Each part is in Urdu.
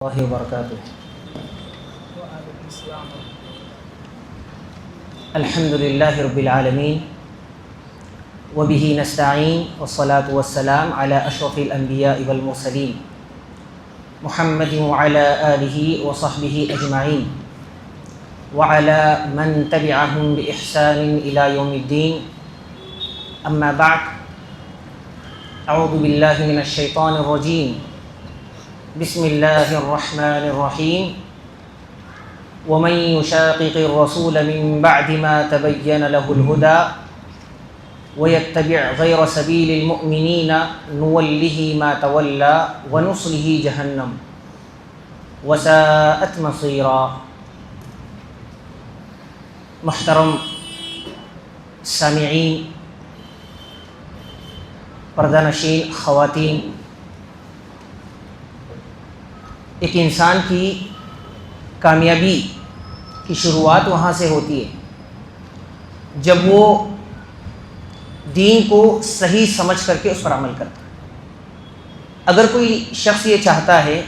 اللہ وبرکاتہ۔ الحمد للہ رب العالمین وبہ نستعین والصلاة والسلام علی اشرف الانبیاء والمرسلین محمد وعلی آلہ وصحبہ اجمعین وعلی من تبعہم بإحسان الی یوم الدین، اما بعد، اعوذ باللہ من الشیطان الرجیم، بسم اللہ الرحمن الرحیم، ومن یشاقق الرسول من بعد ما تبین له الهدى ویتبع غیر سبیل المؤمنین نوله ما تولی ونصله جہنم وساءت مصیرا۔ محترم سامعین، پردہ نشین خواتین، ایک انسان کی کامیابی کی شروعات وہاں سے ہوتی ہے جب وہ دین کو صحیح سمجھ کر کے اس پر عمل کرتا ہے۔ اگر کوئی شخص یہ چاہتا ہے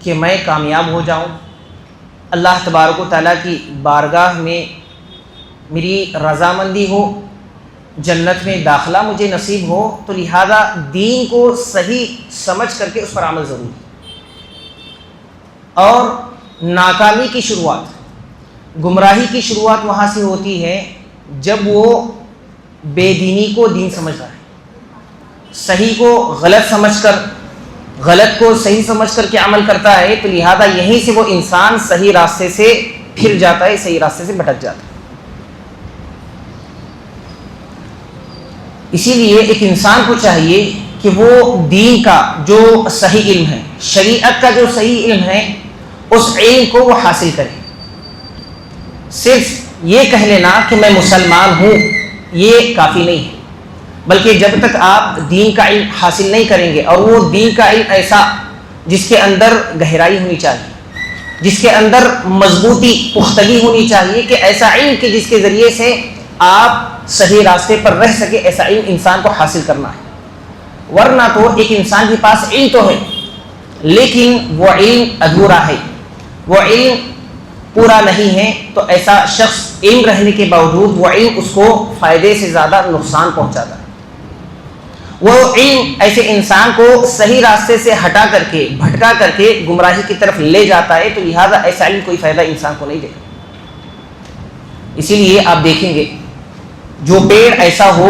کہ میں کامیاب ہو جاؤں، اللہ تبارک و تعالیٰ کی بارگاہ میں میری رضامندی ہو، جنت میں داخلہ مجھے نصیب ہو، تو لہذا دین کو صحیح سمجھ کر کے اس پر عمل ضروری ہے۔ اور ناکامی کی شروعات، گمراہی کی شروعات وہاں سے ہوتی ہے جب وہ بے دینی کو دین سمجھ رہا ہے، صحیح کو غلط سمجھ کر، غلط کو صحیح سمجھ کر کے عمل کرتا ہے، تو لہذا یہیں سے وہ انسان صحیح راستے سے پھر جاتا ہے، صحیح راستے سے بھٹک جاتا ہے۔ اسی لیے ایک انسان کو چاہیے کہ وہ دین کا جو صحیح علم ہے، شریعت کا جو صحیح علم ہے، اس علم کو وہ حاصل کرے۔ صرف یہ کہہ لینا کہ میں مسلمان ہوں یہ کافی نہیں ہے، بلکہ جب تک آپ دین کا علم حاصل نہیں کریں گے، اور وہ دین کا علم ایسا جس کے اندر گہرائی ہونی چاہیے، جس کے اندر مضبوطی پختگی ہونی چاہیے، کہ ایسا علم کہ جس کے ذریعے سے آپ صحیح راستے پر رہ سکے، ایسا علم انسان کو حاصل کرنا ہے۔ ورنہ تو ایک انسان کے پاس علم تو ہے لیکن وہ علم ادھورا ہے، وہ علم پورا نہیں ہے، تو ایسا شخص علم رہنے کے باوجود وہ علم اس کو فائدے سے زیادہ نقصان پہنچاتا ہے۔ وہ علم ایسے انسان کو صحیح راستے سے ہٹا کر کے، بھٹکا کر کے گمراہی کی طرف لے جاتا ہے، تو لہذا ایسا علم کوئی فائدہ انسان کو نہیں دے گا۔ اسی لیے آپ دیکھیں گے جو پیڑ ایسا ہو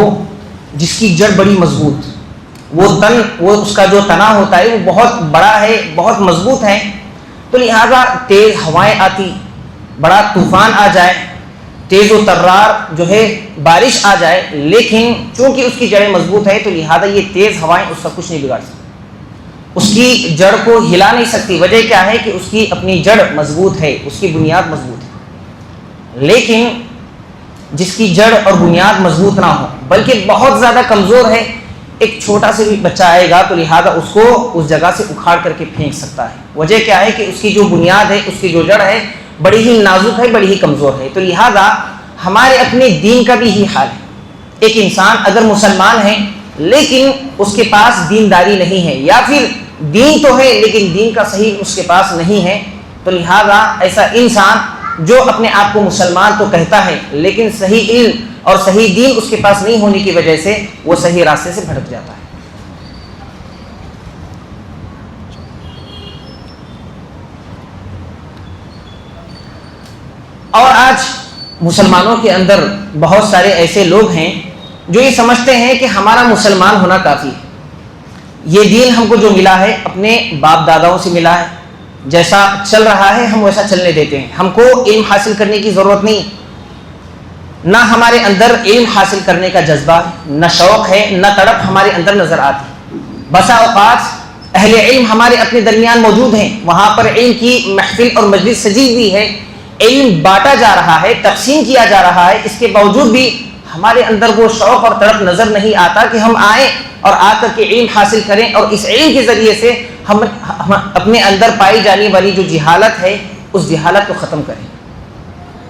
جس کی جڑ بڑی مضبوط، وہ اس کا جو تنا ہوتا ہے وہ بہت بڑا ہے، بہت مضبوط ہے، تو لہذا تیز ہوائیں آتی، بڑا طوفان آ جائے، تیز و ترار جو ہے بارش آ جائے، لیکن چونکہ اس کی جڑیں مضبوط ہے تو لہذا یہ تیز ہوائیں اس کا کچھ نہیں بگاڑ سکتی، اس کی جڑ کو ہلا نہیں سکتی۔ وجہ کیا ہے کہ اس کی اپنی جڑ مضبوط ہے، اس کی بنیاد مضبوط ہے۔ لیکن جس کی جڑ اور بنیاد مضبوط نہ ہو بلکہ بہت زیادہ کمزور ہے، ایک چھوٹا سے بھی بچہ آئے گا تو لہذا اس کو اس جگہ سے اکھاڑ کر کے پھینک سکتا ہے۔ وجہ کیا ہے کہ اس کی جو بنیاد ہے، اس کی جو جڑ ہے، بڑی ہی نازک ہے، بڑی ہی کمزور ہے۔ تو لہذا ہمارے اپنے دین کا بھی ہی حال ہے۔ ایک انسان اگر مسلمان ہے لیکن اس کے پاس دینداری نہیں ہے، یا پھر دین تو ہے لیکن دین کا صحیح اس کے پاس نہیں ہے، تو لہذا ایسا انسان جو اپنے آپ کو مسلمان تو کہتا ہے لیکن صحیح علم اور صحیح دین اس کے پاس نہیں ہونے کی وجہ سے وہ صحیح راستے سے بھٹک جاتا ہے۔ اور آج مسلمانوں کے اندر بہت سارے ایسے لوگ ہیں جو یہ سمجھتے ہیں کہ ہمارا مسلمان ہونا کافی ہے، یہ دین ہم کو جو ملا ہے اپنے باپ داداؤں سے ملا ہے، جیسا چل رہا ہے ہم ویسا چلنے دیتے ہیں، ہم کو علم حاصل کرنے کی ضرورت نہیں، نہ ہمارے اندر علم حاصل کرنے کا جذبہ ہے، نہ شوق ہے، نہ تڑپ ہمارے اندر نظر آتی۔ بسا اوقات اہل علم ہمارے اپنے درمیان موجود ہیں، وہاں پر علم کی محفل اور مجلس سجی ہوئی ہے، علم بانٹا جا رہا ہے، تقسیم کیا جا رہا ہے، اس کے باوجود بھی ہمارے اندر وہ شوق اور تڑپ نظر نہیں آتا کہ ہم آئیں اور آ کر کے علم حاصل کریں، اور اس علم کے ذریعے سے ہم اپنے اندر پائی جانے والی جو جہالت ہے اس جہالت کو ختم کریں۔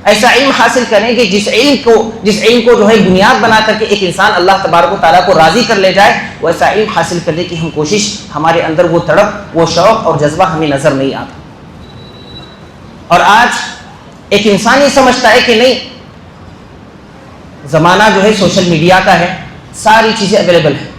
ایسا علم حاصل کریں کہ جس علم کو جو ہے بنیاد بنا کر کے ایک انسان اللہ تبارک و تعالیٰ کو راضی کر لے جائے، وہ ایسا علم حاصل کرنے کی ہم کوشش، ہمارے اندر وہ تڑپ، وہ شوق اور جذبہ ہمیں نظر نہیں آتا۔ اور آج ایک انسان یہ سمجھتا ہے کہ نہیں، زمانہ جو ہے سوشل میڈیا کا ہے، ساری چیزیں اویلیبل ہیں،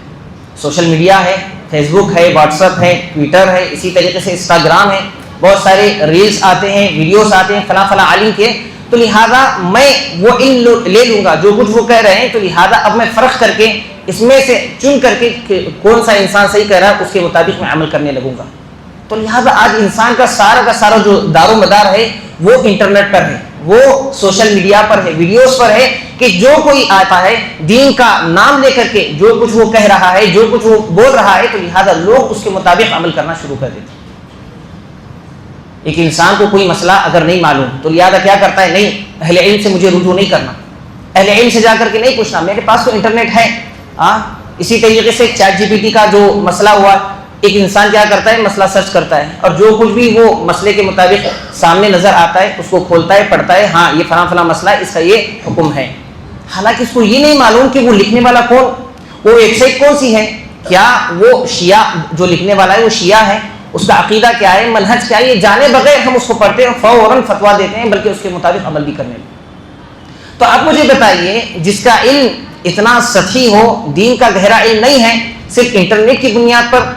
سوشل میڈیا ہے، فیس بک ہے، واٹس ایپ ہے، ٹویٹر ہے، اسی طریقے سے انسٹاگرام ہے، بہت سارے ریلز آتے ہیں، ویڈیوز آتے ہیں فلاں فلاں عالم کے، تو لہٰذا میں وہ علم لے لوں گا جو کچھ وہ کہہ رہے ہیں، تو لہٰذا اب میں فرق کر کے اس میں سے چن کر کے کون سا انسان صحیح کہہ رہا ہے اس کے مطابق میں عمل کرنے لگوں گا۔ تو لہٰذا آج انسان کا سارا جو دار و مدار ہے وہ انٹرنیٹ پر ہے، وہ سوشل میڈیا پر ہے، ویڈیوز پر ہے، کہ جو کوئی آتا ہے دین کا نام لے کر کے جو کچھ وہ کہہ رہا ہے، جو کچھ وہ بول رہا ہے، تو لہٰذا لوگ اس کے مطابق عمل کرنا شروع کر دیتے ہیں۔ ایک انسان کو کوئی مسئلہ اگر نہیں معلوم تو لہٰذا کیا کرتا ہے، نہیں اہل علم سے مجھے رجوع نہیں کرنا، اہل علم سے جا کر کے نہیں پوچھنا، میرے پاس تو انٹرنیٹ ہے۔ اسی طریقے سے چیٹ جی پی ٹی کا جو مسئلہ ہوا، ایک انسان کیا کرتا ہے، مسئلہ سرچ کرتا ہے، اور جو کچھ بھی وہ مسئلے کے مطابق سامنے نظر آتا ہے اس کو کھولتا ہے، پڑھتا ہے، ہاں یہ فلاں فلاں مسئلہ ہے، اس کا یہ حکم ہے، حالانکہ اس کو یہ نہیں معلوم کہ وہ لکھنے والا کون، وہ ویب سائٹ کون سی ہے، کیا وہ شیعہ جو لکھنے والا ہے وہ شیعہ ہے، اس کا عقیدہ کیا ہے، منہج کیا ہے، یہ جانے بغیر ہم اس کو پڑھتے ہیں، فوراً فتویٰ دیتے ہیں، بلکہ اس کے مطابق عمل بھی کرنے لگتے۔ تو آپ مجھے بتائیے، جس کا علم اتنا سطحی ہو، دین کا گہرا علم نہیں ہے، صرف انٹرنیٹ کی بنیاد پر،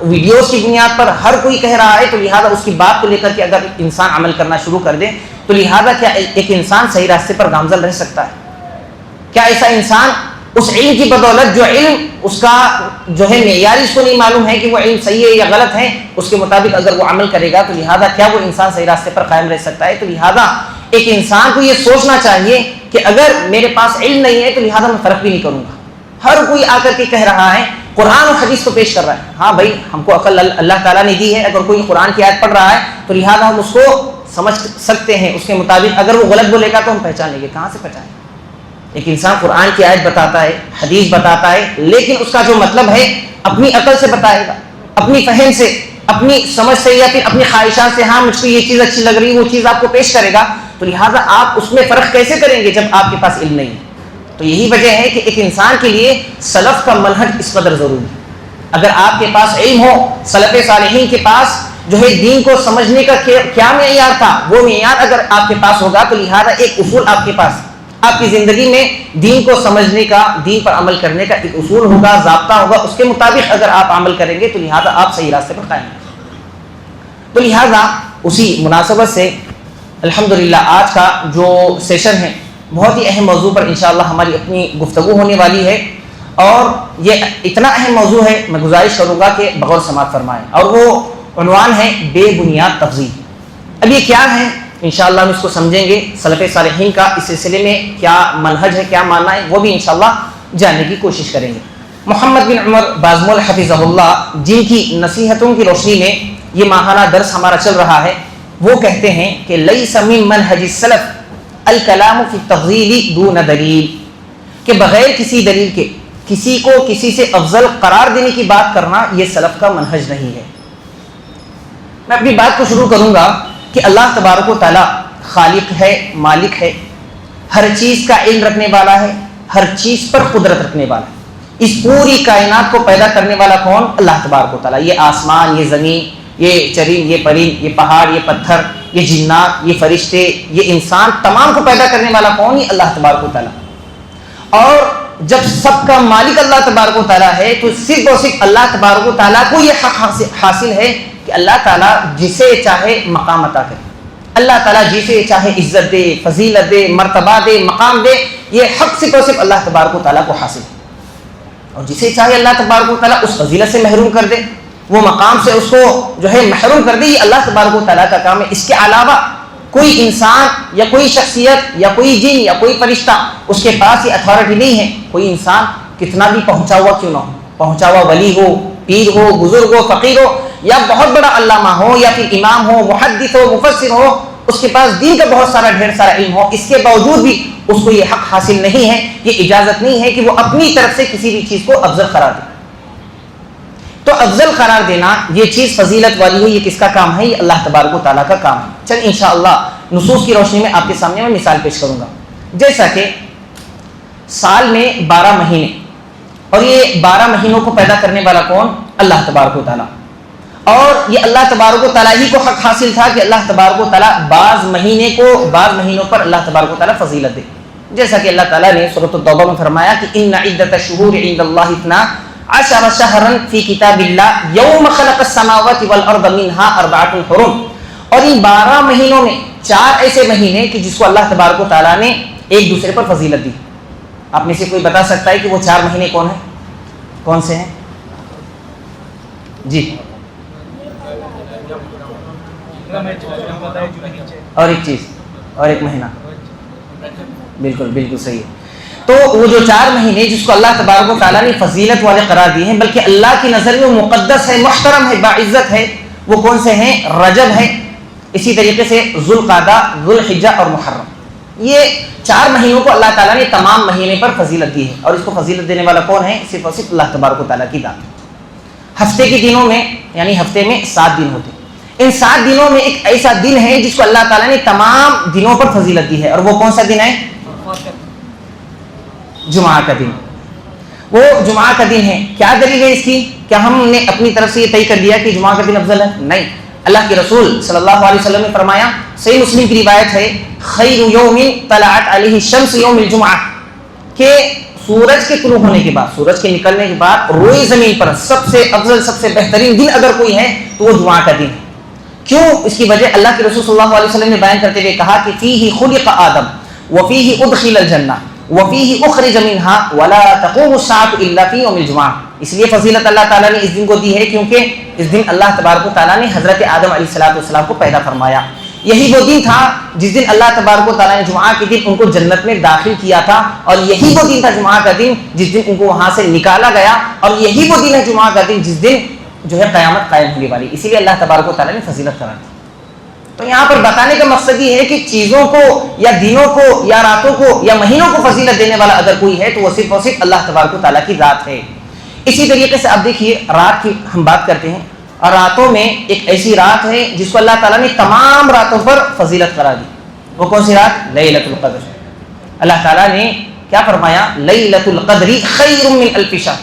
ویڈیوز کی بنیاد پر ہر کوئی کہہ رہا ہے، تو لہٰذا اس کی بات کو لے کر کے اگر انسان عمل کرنا شروع کر دے تو لہٰذا کیا ایک انسان صحیح راستے پر گامزن رہ سکتا ہے؟ کیا ایسا انسان اس علم کی بدولت، جو علم اس کا جو ہے معیار اس کو نہیں معلوم ہے کہ وہ علم صحیح ہے یا غلط ہے، اس کے مطابق اگر وہ عمل کرے گا تو لہٰذا کیا وہ انسان صحیح راستے پر قائم رہ سکتا ہے؟ تو لہٰذا ایک انسان کو یہ سوچنا چاہیے کہ اگر میرے پاس علم نہیں ہے تو لہٰذا میں فرق بھی نہیں کروں گا۔ ہر کوئی آ کر کے کہہ رہا ہے، قرآن اور حدیث کو پیش کر رہا ہے، ہاں بھائی ہم کو عقل اللہ تعالیٰ نے دی ہے، اگر کوئی قرآن کی آیت پڑھ رہا ہے تو لہٰذا ہم اس کو سمجھ سکتے ہیں، اس کے مطابق اگر وہ غلط بولے گا تو ہم پہچان لیں گے، کہاں سے پہچانیں؟ ایک انسان قرآن کی آیت بتاتا ہے، حدیث بتاتا ہے، لیکن اس کا جو مطلب ہے اپنی عقل سے بتائے گا، اپنی فہم سے، اپنی سمجھ سے، یا پھر اپنی خواہشات سے، ہاں مجھ کو یہ چیز اچھی لگ رہی ہے، وہ چیز آپ کو پیش کرے گا، تو لہٰذا آپ اس میں فرق کیسے کریں گے جب آپ کے پاس علم نہیں ہے؟ تو یہی وجہ ہے کہ ایک انسان کے لیے سلف کا منہج اس قدر ضروری ہے۔ اگر آپ کے پاس علم ہو، سلف صالحین کے پاس جو ہے دین کو سمجھنے کا کیا معیار تھا، وہ معیار اگر آپ کے پاس ہوگا تو لہٰذا ایک اصول آپ کے پاس، آپ کی زندگی میں دین کو سمجھنے کا، دین پر عمل کرنے کا ایک اصول ہوگا، ضابطہ ہوگا، اس کے مطابق اگر آپ عمل کریں گے تو لہٰذا آپ صحیح راستے پر قائم ہیں۔ تو لہٰذا اسی مناسبت سے الحمدللہ آج کا جو سیشن ہے بہت ہی اہم موضوع پر انشاءاللہ ہماری اپنی گفتگو ہونے والی ہے، اور یہ اتنا اہم موضوع ہے، میں گزارش کروں گا کہ بغور سماعت فرمائیں، اور وہ عنوان ہے بے بنیاد تفضیل۔ اب یہ کیا ہے، انشاءاللہ ہم اس کو سمجھیں گے، سلف صالحین کا اس سلسلے میں کیا منہج ہے، کیا ماننا ہے، وہ بھی انشاءاللہ جاننے کی کوشش کریں گے۔ محمد بن عمر بازمول حفظہ اللہ، جن کی نصیحتوں کی روشنی میں یہ ماہانہ درس ہمارا چل رہا ہے، وہ کہتے ہیں کہ لیس من منہج السلف الکلام فی التفضیل دون دلیل، کہ بغیر کسی دلیل کے کسی کو کسی سے افضل قرار دینے کی بات کرنا یہ سلف کا منہج نہیں ہے۔ میں اپنی بات کو شروع کروں گا کہ اللہ تبارک و تعالیٰ خالق ہے، مالک ہے، ہر چیز کا علم رکھنے والا ہے، ہر چیز پر قدرت رکھنے والا ہے۔ اس پوری کائنات کو پیدا کرنے والا کون؟ اللہ تبارک و تعالیٰ۔ یہ آسمان، یہ زمین، یہ چرند، یہ پرند، یہ پہاڑ، یہ پتھر، یہ جنات، یہ فرشتے، یہ انسان، تمام کو پیدا کرنے والا کون؟ یہ اللہ تبارک و تعالیٰ۔ اور جب سب کا مالک اللہ تبارک و تعالیٰ ہے تو صرف اور صرف اللہ تبارک و تعالیٰ کو یہ حق حاصل ہے کہ اللہ تعالیٰ جسے چاہے مقام عطا کرے، اللہ تعالیٰ جسے چاہے عزت دے، فضیلت دے، مرتبہ دے، مقام دے، یہ حق صرف اور صرف اللہ تبارک و تعالیٰ کو حاصل ہے، اور جسے چاہے اللہ تبارک و تعالیٰ اس فضیلت سے محروم کر دے، وہ مقام سے اس کو جو ہے محروم کر دے، یہ اللہ تبارک و تعالیٰ کا کام ہے۔ اس کے علاوہ کوئی انسان یا کوئی شخصیت یا کوئی جن یا کوئی فرشتہ اس کے پاس یہ اتھارٹی نہیں ہے۔ کوئی انسان کتنا بھی پہنچا ہوا کیوں نہ ہو، پہنچا ہوا ولی ہو، پیر ہو، بزرگ ہو، فقیر ہو، یا بہت بڑا علامہ ہو، یا پھر امام ہو، محدث ہو، مفسر ہو، اس کے پاس دین کا بہت سارا ڈھیر سارا علم ہو، اس کے باوجود بھی اس کو یہ حق حاصل نہیں ہے، یہ اجازت نہیں ہے کہ وہ اپنی طرف سے کسی بھی چیز کو افضل قرار دے۔ تو افضل قرار دینا، یہ چیز فضیلت والی ہے، یہ کس کا کام ہے؟ یہ اللہ تبارک و تعالیٰ کا کام ہے۔ چل انشاءاللہ نصوص کی روشنی میں آپ کے سامنے میں مثال پیش کروں گا. جیسا کہ سال میں 12 مہینے، اور یہ 12 مہینوں کو پیدا کرنے والا کون؟ اللہ تبارک و تعالیٰ. اور یہ اللہ تبارک و تعالیٰ ہی کو حق حاصل تھا کہ اللہ تبارک و تعالیٰ بعض مہینوں پر اللہ تبارک و تعالیٰ فضیلت دے. جیسا کہ اللہ تعالیٰ نے سورۃ التوبہ میں فرمایا کہ ان عدۃ الشہور عند اللہ 12 شہرا فی کتاب اللہ یوم خلق السماوات والارض منها 4 حرم. اور ان 12 مہینوں میں 4 ایسے مہینے کہ جس کو اللہ تبارک و تعالیٰ نے ایک دوسرے پر فضیلت دی. آپ میں سے کوئی بتا سکتا ہے کہ وہ 4 مہینے کون ہیں؟ کون سے ہیں؟ جی. اور ایک چیز، اور ایک مہینہ. بالکل بالکل صحیح ہے. تو وہ جو 4 مہینے جس کو اللہ تبارک و تعالیٰ نے فضیلت والے قرار دیے ہیں، بلکہ اللہ کی نظر میں مقدس ہے، محترم ہے، باعزت ہے، وہ کون سے ہیں؟ رجب ہے، اسی طریقے سے ذوالقعدہ، ذوالحجہ اور محرم. یہ 4 مہینوں کو اللہ تعالیٰ نے تمام مہینے پر فضیلت دی ہے. اور اس کو فضیلت دینے والا کون ہے؟ صرف اور صرف اللہ تبارک و تعالیٰ کی ذات. ہفتے کے دنوں میں، یعنی ہفتے میں 7 دن ہوتے ہیں. ان 7 دنوں میں ایک ایسا دن ہے جس کو اللہ تعالیٰ نے تمام دنوں پر فضیلت دی ہے، اور وہ کون سا دن ہے؟ جمعہ کا دن. وہ جمعہ کا دن ہے. کیا دلیل ہے اس کی؟ کیا ہم نے اپنی طرف سے یہ طے کر دیا کہ جمعہ کا دن افضل ہے؟ نہیں. اللہ کے رسول صلی اللہ علیہ وسلم نے فرمایا، صحیح مسلم کی روایت ہے، خیر یوم طلعت علیہ الشمس یوم الجمعہ، کہ سورج کے طلوع ہونے کے بعد، سورج کے نکلنے کے بعد روئے زمین پر سب سے افضل، سب سے بہترین دن اگر کوئی ہے تو وہ جمعہ کا دن ہے. کیوں؟ اس کی وجہ اللہ کے رسول صلی اللہ علیہ وسلم نے بیان کرتے ہوئے کہا کہ فیہ خلق آدم وفیہ ادخل الجنہ وفیہ اخرج منها ولا تقوم الساعة الا فی یوم الجمعہ. اس لیے فضیلت اللہ تعالیٰ نے اس دن کو دی ہے کیونکہ اس دن اللہ تبارک و تعالیٰ نے حضرت آدم علیہ السلام کو پیدا فرمایا. یہی وہ دن تھا جس دن اللہ تبارک و تعالیٰ نے جمعہ کے دن ان کو جنت میں داخل کیا تھا، اور یہی وہ دن تھا جمعہ کا دن جس دن ان کو وہاں سے نکالا گیا، اور یہی وہ دن ہے جمعہ کا دن جس دن جو ہے قیامت قائم ہونے والی. اسی لیے اللہ تبارک و تعالیٰ نے فضیلت قرار دی. تو یہاں پر بتانے کا مقصد یہ ہے کہ چیزوں کو یا دنوں کو یا راتوں کو یا مہینوں کو فضیلت دینے والا اگر کوئی ہے تو وہ صرف اور صرف اللہ تبارک و تعالیٰ کی ذات ہے. اسی طریقے سے آپ دیکھیے، رات کی ہم بات کرتے ہیں، اور راتوں میں ایک ایسی رات ہے جس کو اللہ تعالیٰ نے تمام راتوں پر فضیلت قرار دی. وہ کون سی رات؟ لیلۃ القدر. اللہ تعالیٰ نے کیا فرمایا؟ لیلۃ القدر خیر من الف شہر،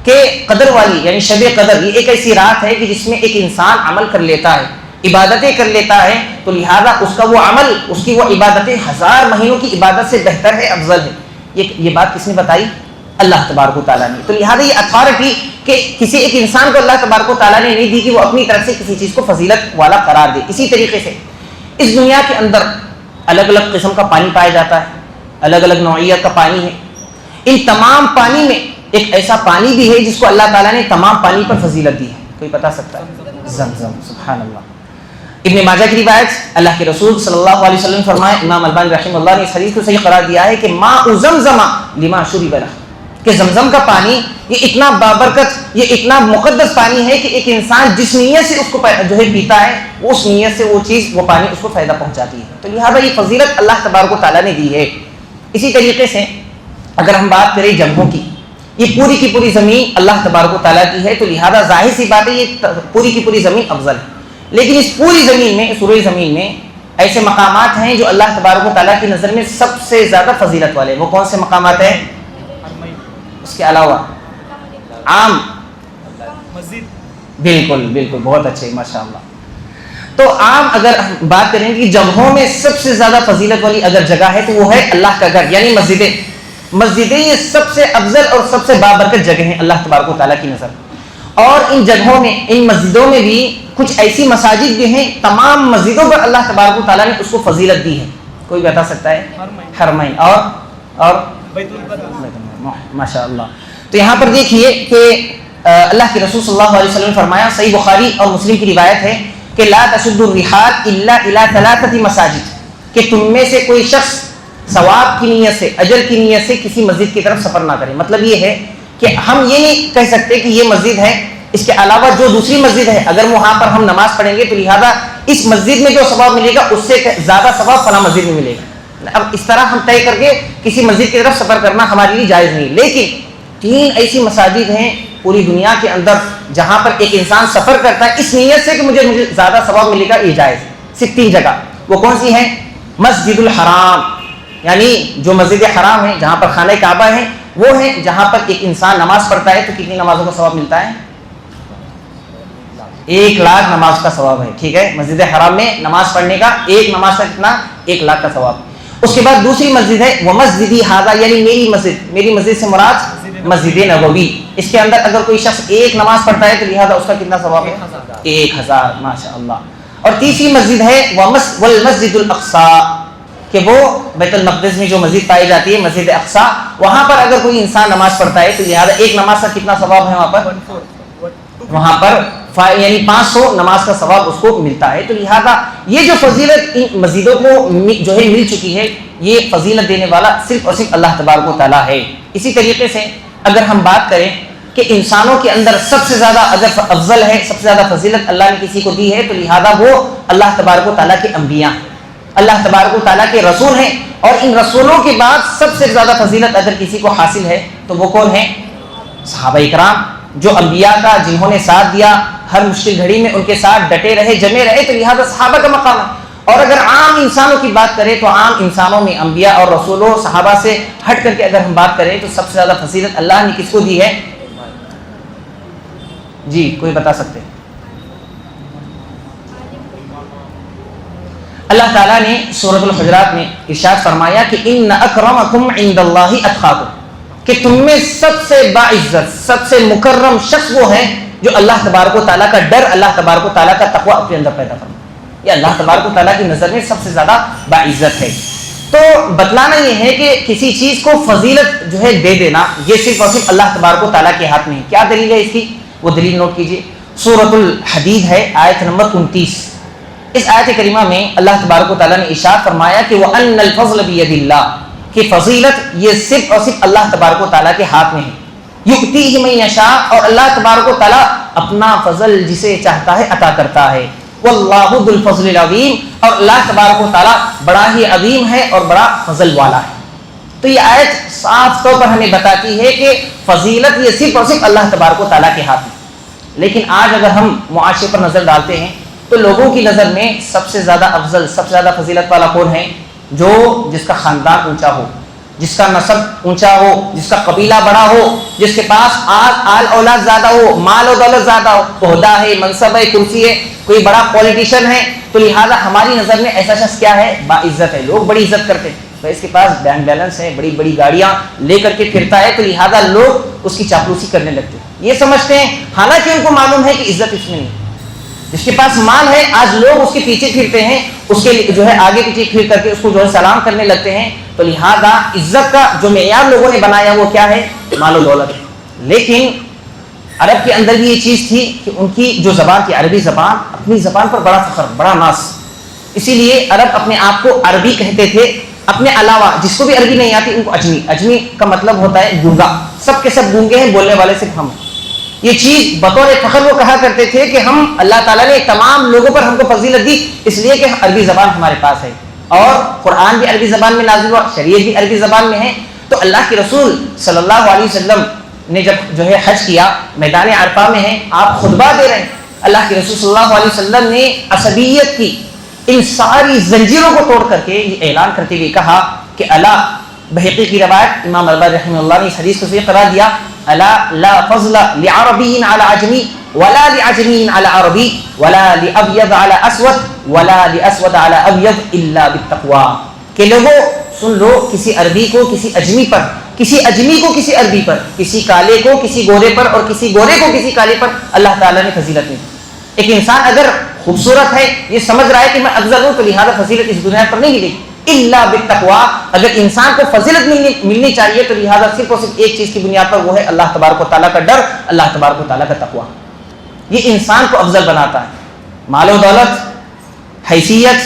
کہ قدر والی یعنی شب قدر یہ ایک ایسی رات ہے کہ جس میں ایک انسان عمل کر لیتا ہے، عبادتیں کر لیتا ہے، تو لہذا اس کا وہ عمل، اس کی وہ عبادتیں 1000 مہینوں کی عبادت سے بہتر ہے، افضل ہے. یہ بات کس نے بتائی؟ اللہ تبارک و تعالیٰ نے. تو لہذا یہ اتھارٹی کہ کسی ایک انسان کو اللہ تبارک و تعالیٰ نے نہیں دی کہ وہ اپنی طرف سے کسی چیز کو فضیلت والا قرار دے. اسی طریقے سے اس دنیا کے اندر الگ الگ قسم کا پانی پایا جاتا ہے، الگ الگ نوعیت کا پانی ہے. ان تمام پانی میں ایک ایسا پانی بھی ہے جس کو اللہ تعالیٰ نے تمام پانی پر فضیلت دی ہے. کوئی بتا سکتا ہے؟ زمزم. سبحان اللہ. ابن ماجہ کی روایت، اللہ کے رسول صلی اللہ علیہ وسلم فرمائے، امام البانی رحمہ اللہ نے اس حدیث کو صحیح قرار دیا ہے کہ ماء زمزم لما شرب له، کہ زمزم کا پانی یہ اتنا بابرکت، یہ اتنا مقدس پانی ہے کہ ایک انسان جس نیت سے اس کو جو ہے پیتا ہے، اس نیت سے وہ چیز، وہ پانی اس کو فائدہ پہنچاتی ہے. تو لہٰذا یہ فضیلت اللہ تبارک و تعالیٰ نے دی ہے. اسی طریقے سے اگر ہم بات کریں جگہوں کی، یہ پوری کی پوری زمین اللہ تبارک و تعالیٰ کی ہے، تو لہٰذا ظاہر سی بات ہے یہ پوری کی پوری زمین افضل ہے. لیکن اس پوری زمین میں، اس روئی زمین میں ایسے مقامات ہیں جو اللہ تبارک و تعالیٰ کی نظر میں سب سے زیادہ فضیلت والے. وہ کون سے مقامات ہیں؟ اس کے علاوہ عام مسجد. بالکل بالکل، بہت اچھے، ماشاء اللہ. تو عام اگر بات کریں کہ جگہوں میں سب سے زیادہ فضیلت والی اگر جگہ ہے تو وہ ہے اللہ کا گھر، یعنی مسجدیں. مسجدیں یہ سب سے افضل اور سب سے بابرکت جگہ ہیں اللہ تبارک و تعالیٰ کی نظر. اور ان جگہوں میں، ان مسجدوں میں بھی کچھ ایسی مساجد بھی ہیں، تمام مسجدوں پر اللہ تبارک و تعالیٰ نے اس کو فضیلت دی ہے. کوئی بتا سکتا ہے؟ حرمین اور بیت المقدس. ماشاء اللہ. تو یہاں پر دیکھیے کہ اللہ کے رسول صلی اللہ علیہ وسلم نے فرمایا، صحیح بخاری اور مسلم کی روایت ہے کہ لا تشد الرحال الا الى 3 مساجد، کہ تم میں سے کوئی شخص ثواب کی نیت سے، اجر کی نیت سے کسی مسجد کی طرف سفر نہ کرے. مطلب یہ ہے کہ ہم یہ نہیں کہہ سکتے کہ یہ مسجد ہے، اس کے علاوہ جو دوسری مسجد ہے اگر وہاں پر ہم نماز پڑھیں گے تو لہذا اس مسجد میں جو ثواب ملے گا اس سے زیادہ ثواب فلاں مسجد میں ملے گا. اب اس طرح ہم طے کر کے کسی مسجد کی طرف سفر کرنا ہمارے لیے جائز نہیں. لیکن 3 ایسی مساجد ہیں پوری دنیا کے اندر جہاں پر ایک انسان سفر کرتا ہے اس نیت سے کہ مجھے زیادہ ثواب ملے گا، یہ جائز. صرف 3 جگہ. وہ کون سی ہیں؟ مسجد الحرام یعنی جو مسجد حرام ہے جہاں پر خانہ کعبہ ہے وہ ہے جہاں پر ایک انسان نماز پڑھتا ہے تو کتنی نمازوں کا ثواب ملتا ہے؟ 1,00,000 نماز کا ثواب ہے. ٹھیک ہے, مسجد حرام میں نماز پڑھنے کا ایک نماز کا کتنا؟ 1,00,000 کا ثواب. اس کے بعد دوسری مسجد ہے وہ مسجدی ھذا یعنی میری مسجد سے مراد مسجد نبوی. اس کے اندر اگر کوئی شخص ایک نماز پڑھتا ہے تو لہذا اس کا کتنا ثواب ہے؟ 1,000. ماشاء اللہ. اور تیسری مسجد ہے والمسجد الاقصی کہ وہ بیت المقدس میں جو مسجد پائی جاتی ہے مسجد اقصی, وہاں پر اگر کوئی انسان نماز پڑھتا ہے تو لہذا ایک نماز کا کتنا ثواب ہے وہاں پر یعنی 500 نماز کا ثواب اس کو ملتا ہے. تو لہذا یہ جو فضیلت ان مسجدوں کو جو ہے مل چکی ہے یہ فضیلت دینے والا صرف اور صرف اللہ تبارک و تعالیٰ ہے. اسی طریقے سے اگر ہم بات کریں کہ انسانوں کے اندر سب سے زیادہ اگر افضل ہے, سب سے زیادہ فضیلت اللہ نے کسی کو دی ہے تو لہذا وہ اللہ تبارک و تعالیٰ کے انبیاء ہیں, اللہ تبارک و تعالیٰ کے رسول ہیں. اور ان رسولوں کے بعد سب سے زیادہ فضیلت اگر کسی کو حاصل ہے تو وہ کون ہیں؟ صحابہ اکرام, جو انبیاء کا جنہوں نے ساتھ دیا, ہر مشکل گھڑی میں ان کے ساتھ ڈٹے رہے, جمے رہے, تو لہذا صحابہ کا مقام ہے. اور اگر عام انسانوں کی بات کریں تو عام انسانوں میں انبیاء اور رسولوں صحابہ سے ہٹ کر کے اگر ہم بات کریں تو سب سے زیادہ فضیلت اللہ نے کس کو دی ہے؟ جی کوئی بتا سکتے؟ اللہ تعالیٰ نے سورۃ الحجرات میں ارشاد فرمایا کہ ان اکرمکم عند اللہ اتقاکم, کہ تم میں سب سے باعزت سب سے مکرم شخص وہ ہے جو اللہ تبارک و تعالیٰ کا ڈر, اللہ تبارک و تعالیٰ کا تقوی اپنے اندر پیدا فرمائے. یہ اللہ تبارک و تعالیٰ کی نظر میں سب سے زیادہ باعزت ہے. تو بتلانا یہ ہے کہ کسی چیز کو فضیلت جو ہے دے دینا یہ صرف اور صرف اللہ تبارک و تعالیٰ کے ہاتھ میں ہے. کیا دلیل ہے اس کی؟ وہ دلیل نوٹ کیجیے, سورۃ الحدید ہے آیت نمبر 29. اس آیت کریمہ میں اللہ تبارک و تعالیٰ نے ارشاد فرمایا کہ وَأَنَّ الْفَضْلَ بِيَدِ اللَّهِ, کہ فضیلت یہ صرف اور صرف اللہ تبارک و تعالیٰ کے ہاتھ میں ہے. یؤتیہ من یشاء, اور اللہ تبارک و تعالیٰ اپنا فضل جسے چاہتا ہے عطا کرتا ہے. واللہ ذو الفضل العظیم, اور اللہ تبارک و تعالیٰ بڑا ہی عظیم ہے اور بڑا فضل والا ہے. تو یہ آیت صاف طور پر ہمیں بتاتی ہے کہ فضیلت یہ صرف اور صرف اللہ تبارک و تعالیٰ کے ہاتھ میں. لیکن آج اگر ہم معاشرے پر نظر ڈالتے ہیں تو لوگوں کی نظر میں سب سے زیادہ افضل سب سے زیادہ فضیلت والا کون ہے؟ جس کا خاندان اونچا ہو, جس کا نسب اونچا ہو, جس کا قبیلہ بڑا ہو, جس کے پاس آل اولاد زیادہ ہو, مال و دولت زیادہ ہو, عہدہ ہے, منصب ہے, کرسی ہے, کوئی بڑا پولیٹیشین ہے. تو لہٰذا ہماری نظر میں ایسا شخص کیا ہے؟ باعزت ہے, لوگ بڑی عزت کرتے ہیں. تو اس کے پاس بینک بیلنس ہے, بڑی بڑی گاڑیاں لے کر کے پھرتا ہے, تو لہٰذا لوگ اس کی چاپلوسی کرنے لگتے ہیں. یہ سمجھتے ہیں, حالانکہ ان کو معلوم ہے کہ عزت اس میں نہیں. جس کے پاس مال ہے آج لوگ اس کے پیچھے پھرتے ہیں, اس کے جو ہے آگے پیچھے پھر کر کے اس کو جو ہے سلام کرنے لگتے ہیں. تو لہذا عزت کا جو معیار لوگوں نے بنایا وہ کیا ہے؟ مال و دولت. لیکن عرب کے اندر بھی یہ چیز تھی کہ ان کی جو زبان تھی عربی زبان, اپنی زبان پر بڑا فخر, بڑا ناز. اسی لیے عرب اپنے آپ کو عربی کہتے تھے. اپنے علاوہ جس کو بھی عربی نہیں آتی ان کو اجمی. اجمی کا مطلب ہوتا ہے گونگا. سب کے سب گونگے ہیں, بولنے والے صرف ہم. یہ چیز بطور فخر وہ کہا کرتے تھے کہ ہم اللہ تعالیٰ نے تمام لوگوں پر ہم کو فضیلت دی اس لیے کہ عربی زبان ہمارے پاس ہے, اور قرآن بھی عربی زبان میں نازل ہوا, شریعت بھی عربی زبان میں ہے. تو اللہ کے رسول صلی اللہ علیہ وسلم نے جب جو ہے حج کیا, میدان عرفہ میں ہیں, آپ خطبہ دے رہے ہیں. اللہ کے رسول صلی اللہ علیہ وسلم نے عصبیت کی ان ساری زنجیروں کو توڑ کر کے یہ اعلان کرتے ہوئے کہا کہ الا, بحقی کی روایت امام البانی رحمہ اللہ نے اس حدیث کو صحیح قرار دیا, الا لا فضل لعربی علی عجمی ولا لعجمی علی عربی ولا لابیض علی اسود ولا لاسود علی ابیض الا بالتقوی. کہ لوگوں سن لو, کسی عربی کو کسی اجمی پر, کسی اجمی کو کسی عربی پر, کسی کالے کو کسی گورے پر, اور کسی گورے کو کسی کالے پر اللہ تعالیٰ نے فضیلت دی. ایک انسان اگر خوبصورت ہے, یہ سمجھ رہا ہے کہ میں افضل ہوں, تو لہذا فضیلت اس دنیا پر نہیں ملے گی الا بالتقوی. اگر انسان کو فضیلت ملنی چاہیے تو لہذا صرف اور صرف ایک چیز کی بنیاد پر, وہ ہے اللہ تبارک و تعالیٰ کا ڈر, اللہ تبارک و تعالیٰ کا تقوی. یہ انسان کو افضل بناتا ہے. مال و دولت, حیثیت,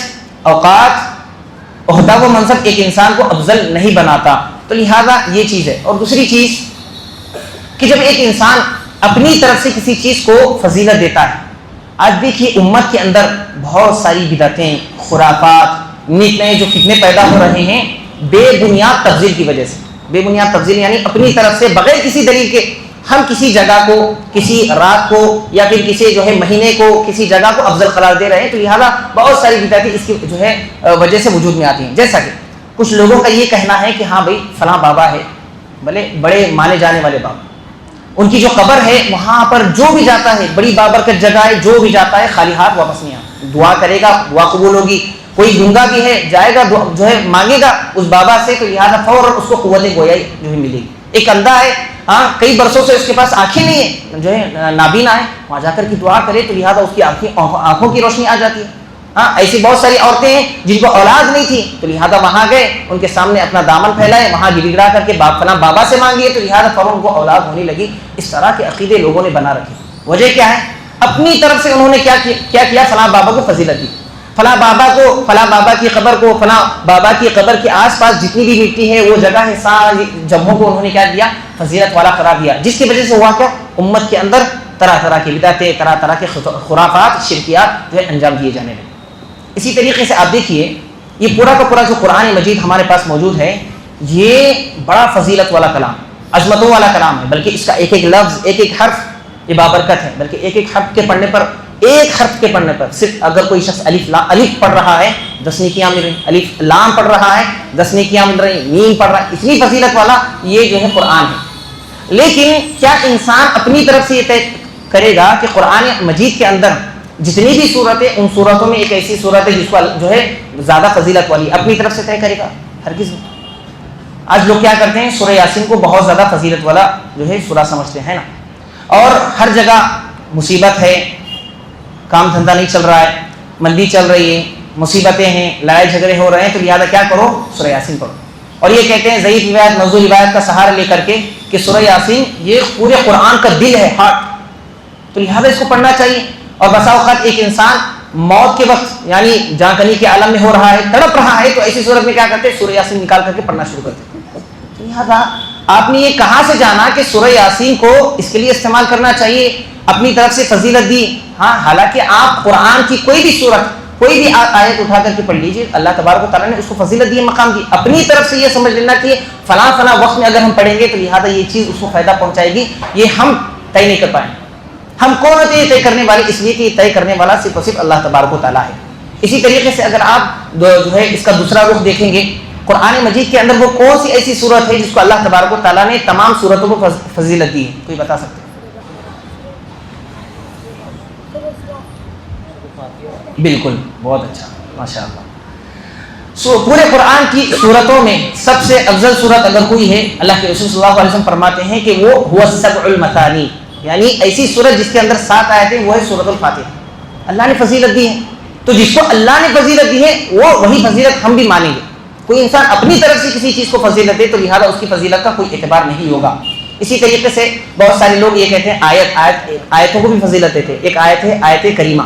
اوقات, عہدہ و منصب ایک انسان کو افضل نہیں بناتا. تو لہذا یہ چیز ہے. اور دوسری چیز کہ جب ایک انسان اپنی طرف سے کسی چیز کو فضیلت دیتا ہے, آج دیکھیے امت کے اندر بہت ساری بدعتیں, خرافات, نئے جو فتنے پیدا ہو رہے ہیں بے بنیاد تفضیل کی وجہ سے. بے بنیاد تفضیل یعنی اپنی طرف سے بغیر کسی دلیل کے ہم کسی جگہ کو، کسی رات کو، یا پھر کسی جو ہے مہینے کو، کسی جگہ کو افضل قرار دے رہے ہیں، تو لہٰذا بہت ساری بدعتیں اس کی جو ہے وجہ سے وجود میں آتی ہیں. جیسا کہ کچھ لوگوں کا یہ کہنا ہے کہ ہاں بھائی فلاں بابا ہے، بھلے بڑے مانے جانے والے بابا، ان کی جو قبر ہے وہاں پر جو بھی جاتا ہے، بڑی بابرکت جگہ ہے، جو بھی جاتا ہے خالی ہاتھ واپس نہیں آتا، دعا کرے گا دعا قبول ہوگی. کوئی گنگا بھی ہے جائے گا جو ہے مانگے گا اس بابا سے، تو لہٰذا فوراً اس کو قوت گویائی جو ہے ملے گی. ایک اندھا ہے، ہاں کئی برسوں سے اس کے پاس آنکھیں نہیں ہیں، جو ہے نابینا ہے، وہاں جا کر کے دعا کرے تو لہٰذا اس کی آنکھوں کی روشنی آ جاتی ہے. ہاں ایسی بہت ساری عورتیں ہیں جن کو اولاد نہیں تھی، تو لہٰذا وہاں گئے، ان کے سامنے اپنا دامن پھیلائے، وہاں گڑ گڑا کر کے فلاں بابا سے مانگیے، تو لہٰذا فوراً ان کو اولاد ہونے لگی. اس طرح کے عقیدے لوگوں نے بنا رکھے. وجہ کیا ہے؟ اپنی طرف سے انہوں نے کیا کیا فلاں بابا کو فضیلت دی، فلاں بابا کو، فلاں بابا کی قبر کو، فلاں بابا کی قبر کے آس پاس جتنی بھی مٹی ہے وہ جگہ ہے، ساری جگہوں کو انہوں نے کیا دیا؟ فضیلت والا قرار دیا. جس کی وجہ سے ہوا کیا؟ امت کے اندر طرح طرح کی بدعتیں، طرح طرح کے خرافات، شرکیات جو ہے انجام دیے جانے لگے. اسی طریقے سے آپ دیکھیے یہ پورا کا پورا جو قرآن مجید ہمارے پاس موجود ہے، یہ بڑا فضیلت والا کلام، عظمتوں والا کلام ہے، بلکہ اس کا ایک ایک لفظ، ایک ایک حرف یہ بابرکت ہے. بلکہ ایک ایک حرف کے پڑھنے پر، ایک حرف کے پڑھنے پر صرف اگر کوئی شخص الف پڑھ رہا ہے 10 نیکیاں مل رہی، الف لام پڑھ رہا ہے 10 نیکیاں مل رہی، میم پڑھ رہا ہے، اتنی فضیلت والا یہ جو ہے قرآن ہے. لیکن کیا انسان اپنی طرف سے یہ طے کرے گا کہ قرآن مجید کے اندر جتنی بھی صورتیں، ان صورتوں میں ایک ایسی صورت ہے جس کو جو ہے زیادہ فضیلت والی اپنی طرف سے طے کرے گا؟ ہرگز نہیں. آج لوگ کیا کرتے ہیں؟ سورہ یاسین کو بہت زیادہ فضیلت والا جو ہے سورہ سمجھتے ہیں نا، اور ہر جگہ مصیبت ہے، کام دھندا نہیں چل رہا ہے، مندی چل رہی ہے، مصیبتیں ہیں، لڑائی جھگڑے ہو رہے ہیں، تو لہٰذا کیا کرو؟ سورہ یاسین پڑھو. اور یہ کہتے ہیں ضعیف روایت، موضوع روایت کا سہارا لے کر کے کہ سورہ یاسین یہ پورے قرآن کا دل ہے، ہارٹ، تو لہٰذا اس کو پڑھنا چاہیے. اور بسا اوقات ایک انسان موت کے وقت یعنی جان کنی کے عالم میں ہو رہا ہے، تڑپ رہا ہے، تو ایسی صورت میں کیا کرتے ہیں؟ سورہ یاسین نکال کر کے پڑھنا شروع کرتے ہیں. لہٰذا آپ نے یہ کہاں سے جانا کہ سورہ یاسین کو اس کے لیے استعمال کرنا چاہیے؟ اپنی طرف سے فضیلت دی. ہاں حالانکہ آپ قرآن کی کوئی بھی صورت، کوئی بھی آیت اٹھا کر کے پڑھ لیجیے، اللہ تبارک و تعالیٰ نے اس کو فضیلت دی، مقام دی. اپنی طرف سے یہ سمجھ لینا کہ فلاں فلاں وقت میں اگر ہم پڑھیں گے تو لہٰذا یہ چیز اس کو فائدہ پہنچائے گی، یہ ہم طے نہیں کر پائیں. ہم کون ہوتے ہیں طے کرنے والے؟ اس لیے کہ یہ طے کرنے والا صرف اور صرف اللہ تبارک و تعالیٰ ہے. اسی طریقے سے اگر آپ جو ہے اس کا دوسرا رخ دیکھیں گے، قرآن مجید کے اندر وہ کون سی ایسی صورت ہے جس کو اللہ تبارک و تعالیٰ نے تمام صورتوں کو فضیلت دی ہے؟ کوئی بتا سکتے ہیں؟ بالکل، بہت اچھا، ماشاء اللہ. پورے قرآن کی صورتوں میں سب سے افضل صورت اگر کوئی ہے، اللہ کے رسول صلی اللہ علیہ وسلم فرماتے ہیں کہ وہ هو السبع المثانی، یعنی ایسی صورت جس کے اندر 7 آیتیں، وہ ہے سورۃ الفاتحہ. اللہ نے فضیلت دی ہے، تو جس کو اللہ نے فضیلت دی ہے وہ وہی فضیلت ہم بھی مانیں گے. کوئی انسان اپنی طرف سے کسی چیز کو فضیلت دے تو لہٰذا اس کی فضیلت کا کوئی اعتبار نہیں ہوگا. اسی طریقے سے بہت سارے لوگ یہ کہتے ہیں آیتوں کو بھی فضیلت دیتے. ایک آیت ہے آیت کریمہ.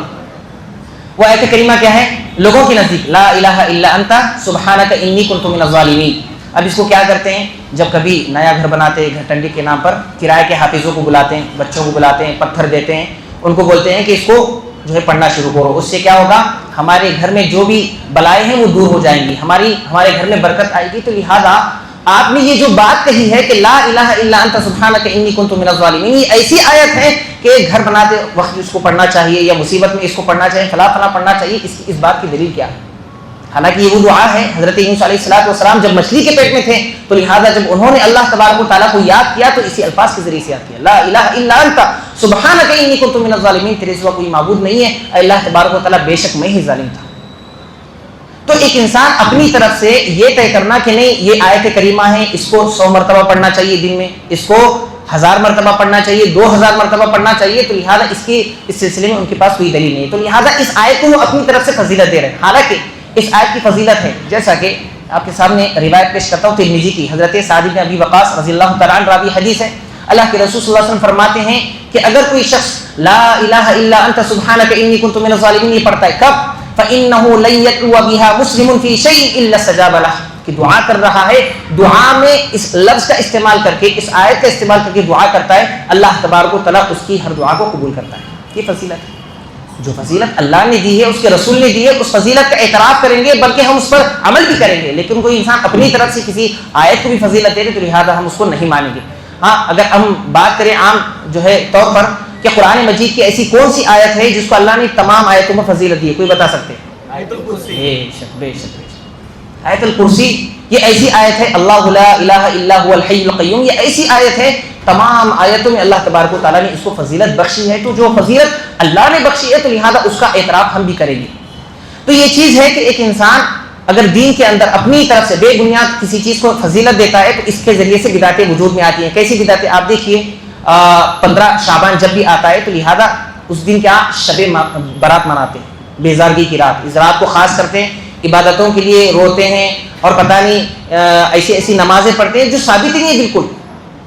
وہ آیت کریمہ کیا ہے؟ لوگوں کی نزدیک لا الہ الا انت سبحانک انی کنت من الظالمین. اب اس کو کیا کرتے ہیں؟ جب کبھی نیا گھر بناتے ہیں، گھر ٹنڈی کے نام پر کرائے کے حافظوں کو بلاتے ہیں، بچوں کو بلاتے ہیں، پتھر دیتے ہیں، ان کو بولتے ہیں کہ اس کو جو ہے پڑھنا شروع کرو، اس سے کیا ہوگا؟ ہمارے گھر میں جو بھی بلائیں ہیں وہ دور ہو جائیں گی، ہمارے گھر میں برکت آئے گی. تو لہٰذا آپ نے یہ جو بات کہی ہے کہ لا الہ الا انت سبحانک انی کنت من الظالمین، یہ ایسی آیت ہے کہ گھر بناتے وقت اس کو پڑھنا چاہیے، یا مصیبت میں اس کو پڑھنا چاہیے، فلاں فلاں پڑھنا چاہیے. اس بات کی دلیل کیا ہے؟ حالانکہ یہ وہ دعا ہے حضرت یونس علیہ السلام جب مچھلی کے پیٹ میں تھے، تو لہٰذا جب انہوں نے اللہ تبارک و تعالیٰ کو یاد کیا تو اسی الفاظ کے ذریعے سے یاد کیا، لا الہ الا انت سبحانک انی کنت من الظالمین، تیرے سوا کوئی معبود نہیں ہے اے اللہ تبارک و تعالیٰ، بے شک میں ہی ظالم تھا. تو ایک انسان اپنی طرف سے یہ طے کرنا کہ نہیں یہ آیت کریمہ ہے، اس کو 100 مرتبہ پڑھنا چاہیے دن میں، اس کو 1000 مرتبہ پڑھنا چاہیے، 2000 مرتبہ پڑھنا چاہیے، تو لہٰذا اس سلسلے میں ان کے پاس کوئی دلیل نہیں ہے. تو لہٰذا اس آیت کو وہ اپنی طرف سے فضیلت دے رہے ہیں. حالانکہ اس آیت کی فضیلت ہے، جیسا کہ آپ کے سامنے روایت پیش کرتا ہوں ترمذی کی، حضرت سعد بن ابی وقاص رضی اللہ تعالیٰ عنہ راوی حدیث ہے. اللہ کے رسول صلی اللہ علیہ وسلم فرماتے ہیں کہ اگر کوئی شخص لا الہ الا انت سبحانک انی کنت من الظالمین یہ پڑھتا ہے، کب؟ فإنه لن يتلو بها مسلم في شيء الا استجاب له، کہ دعا کر رہا ہے، دعا میں اس لفظ کا استعمال کر کے، اس آیت کا استعمال کر کے دعا کرتا ہے، اللہ تبارک و تعالیٰ اس کی ہر دعا کو قبول کرتا ہے. یہ فضیلت ہے، جو فضیلت اللہ نے دی ہے، اس کے رسول نے دی ہے، اس فضیلت کا اعتراف کریں گے، بلکہ ہم اس پر عمل بھی کریں گے. لیکن کوئی انسان اپنی طرف سے کسی آیت کو بھی فضیلت دے دے تو لہٰذا ہم اس کو نہیں مانیں گے. ہاں اگر ہم بات کریں عام جو ہے طور پر کہ قرآن مجید کی ایسی کون سی آیت ہے جس کو اللہ نے تمام آیتوں میں فضیلت دی ہے؟ کوئی بتا سکتے ہیں؟ آیت الکرسی. بے شک آیت الکرسی یہ ایسی آیت ہے، اللہ لا الہ الا هو الحی القیوم، یہ ایسی آیت ہے تمام آیتوں میں اللہ تبارک و تعالیٰ نے اس کو فضیلت بخشی ہے. تو جو فضیلت اللہ نے بخشی ہے تو لہذا اس کا اعتراف ہم بھی کریں گے. تو یہ چیز ہے کہ ایک انسان اگر دین کے اندر اپنی طرف سے بے بنیاد کسی چیز کو فضیلت دیتا ہے تو اس کے ذریعے سے بدعتیں وجود میں آتی ہیں. کیسی بدعتیں؟ آپ دیکھیے 15 شعبان جب بھی آتا ہے تو لہذا اس دن کیا شب برات مناتے ہیں، بیزارگی کی رات. اس رات کو خاص کرتے ہیں، عبادتوں کے لیے روتے ہیں اور پتہ نہیں ایسی نمازیں پڑھتے ہیں جو ثابت ہی نہیں ہے بالکل.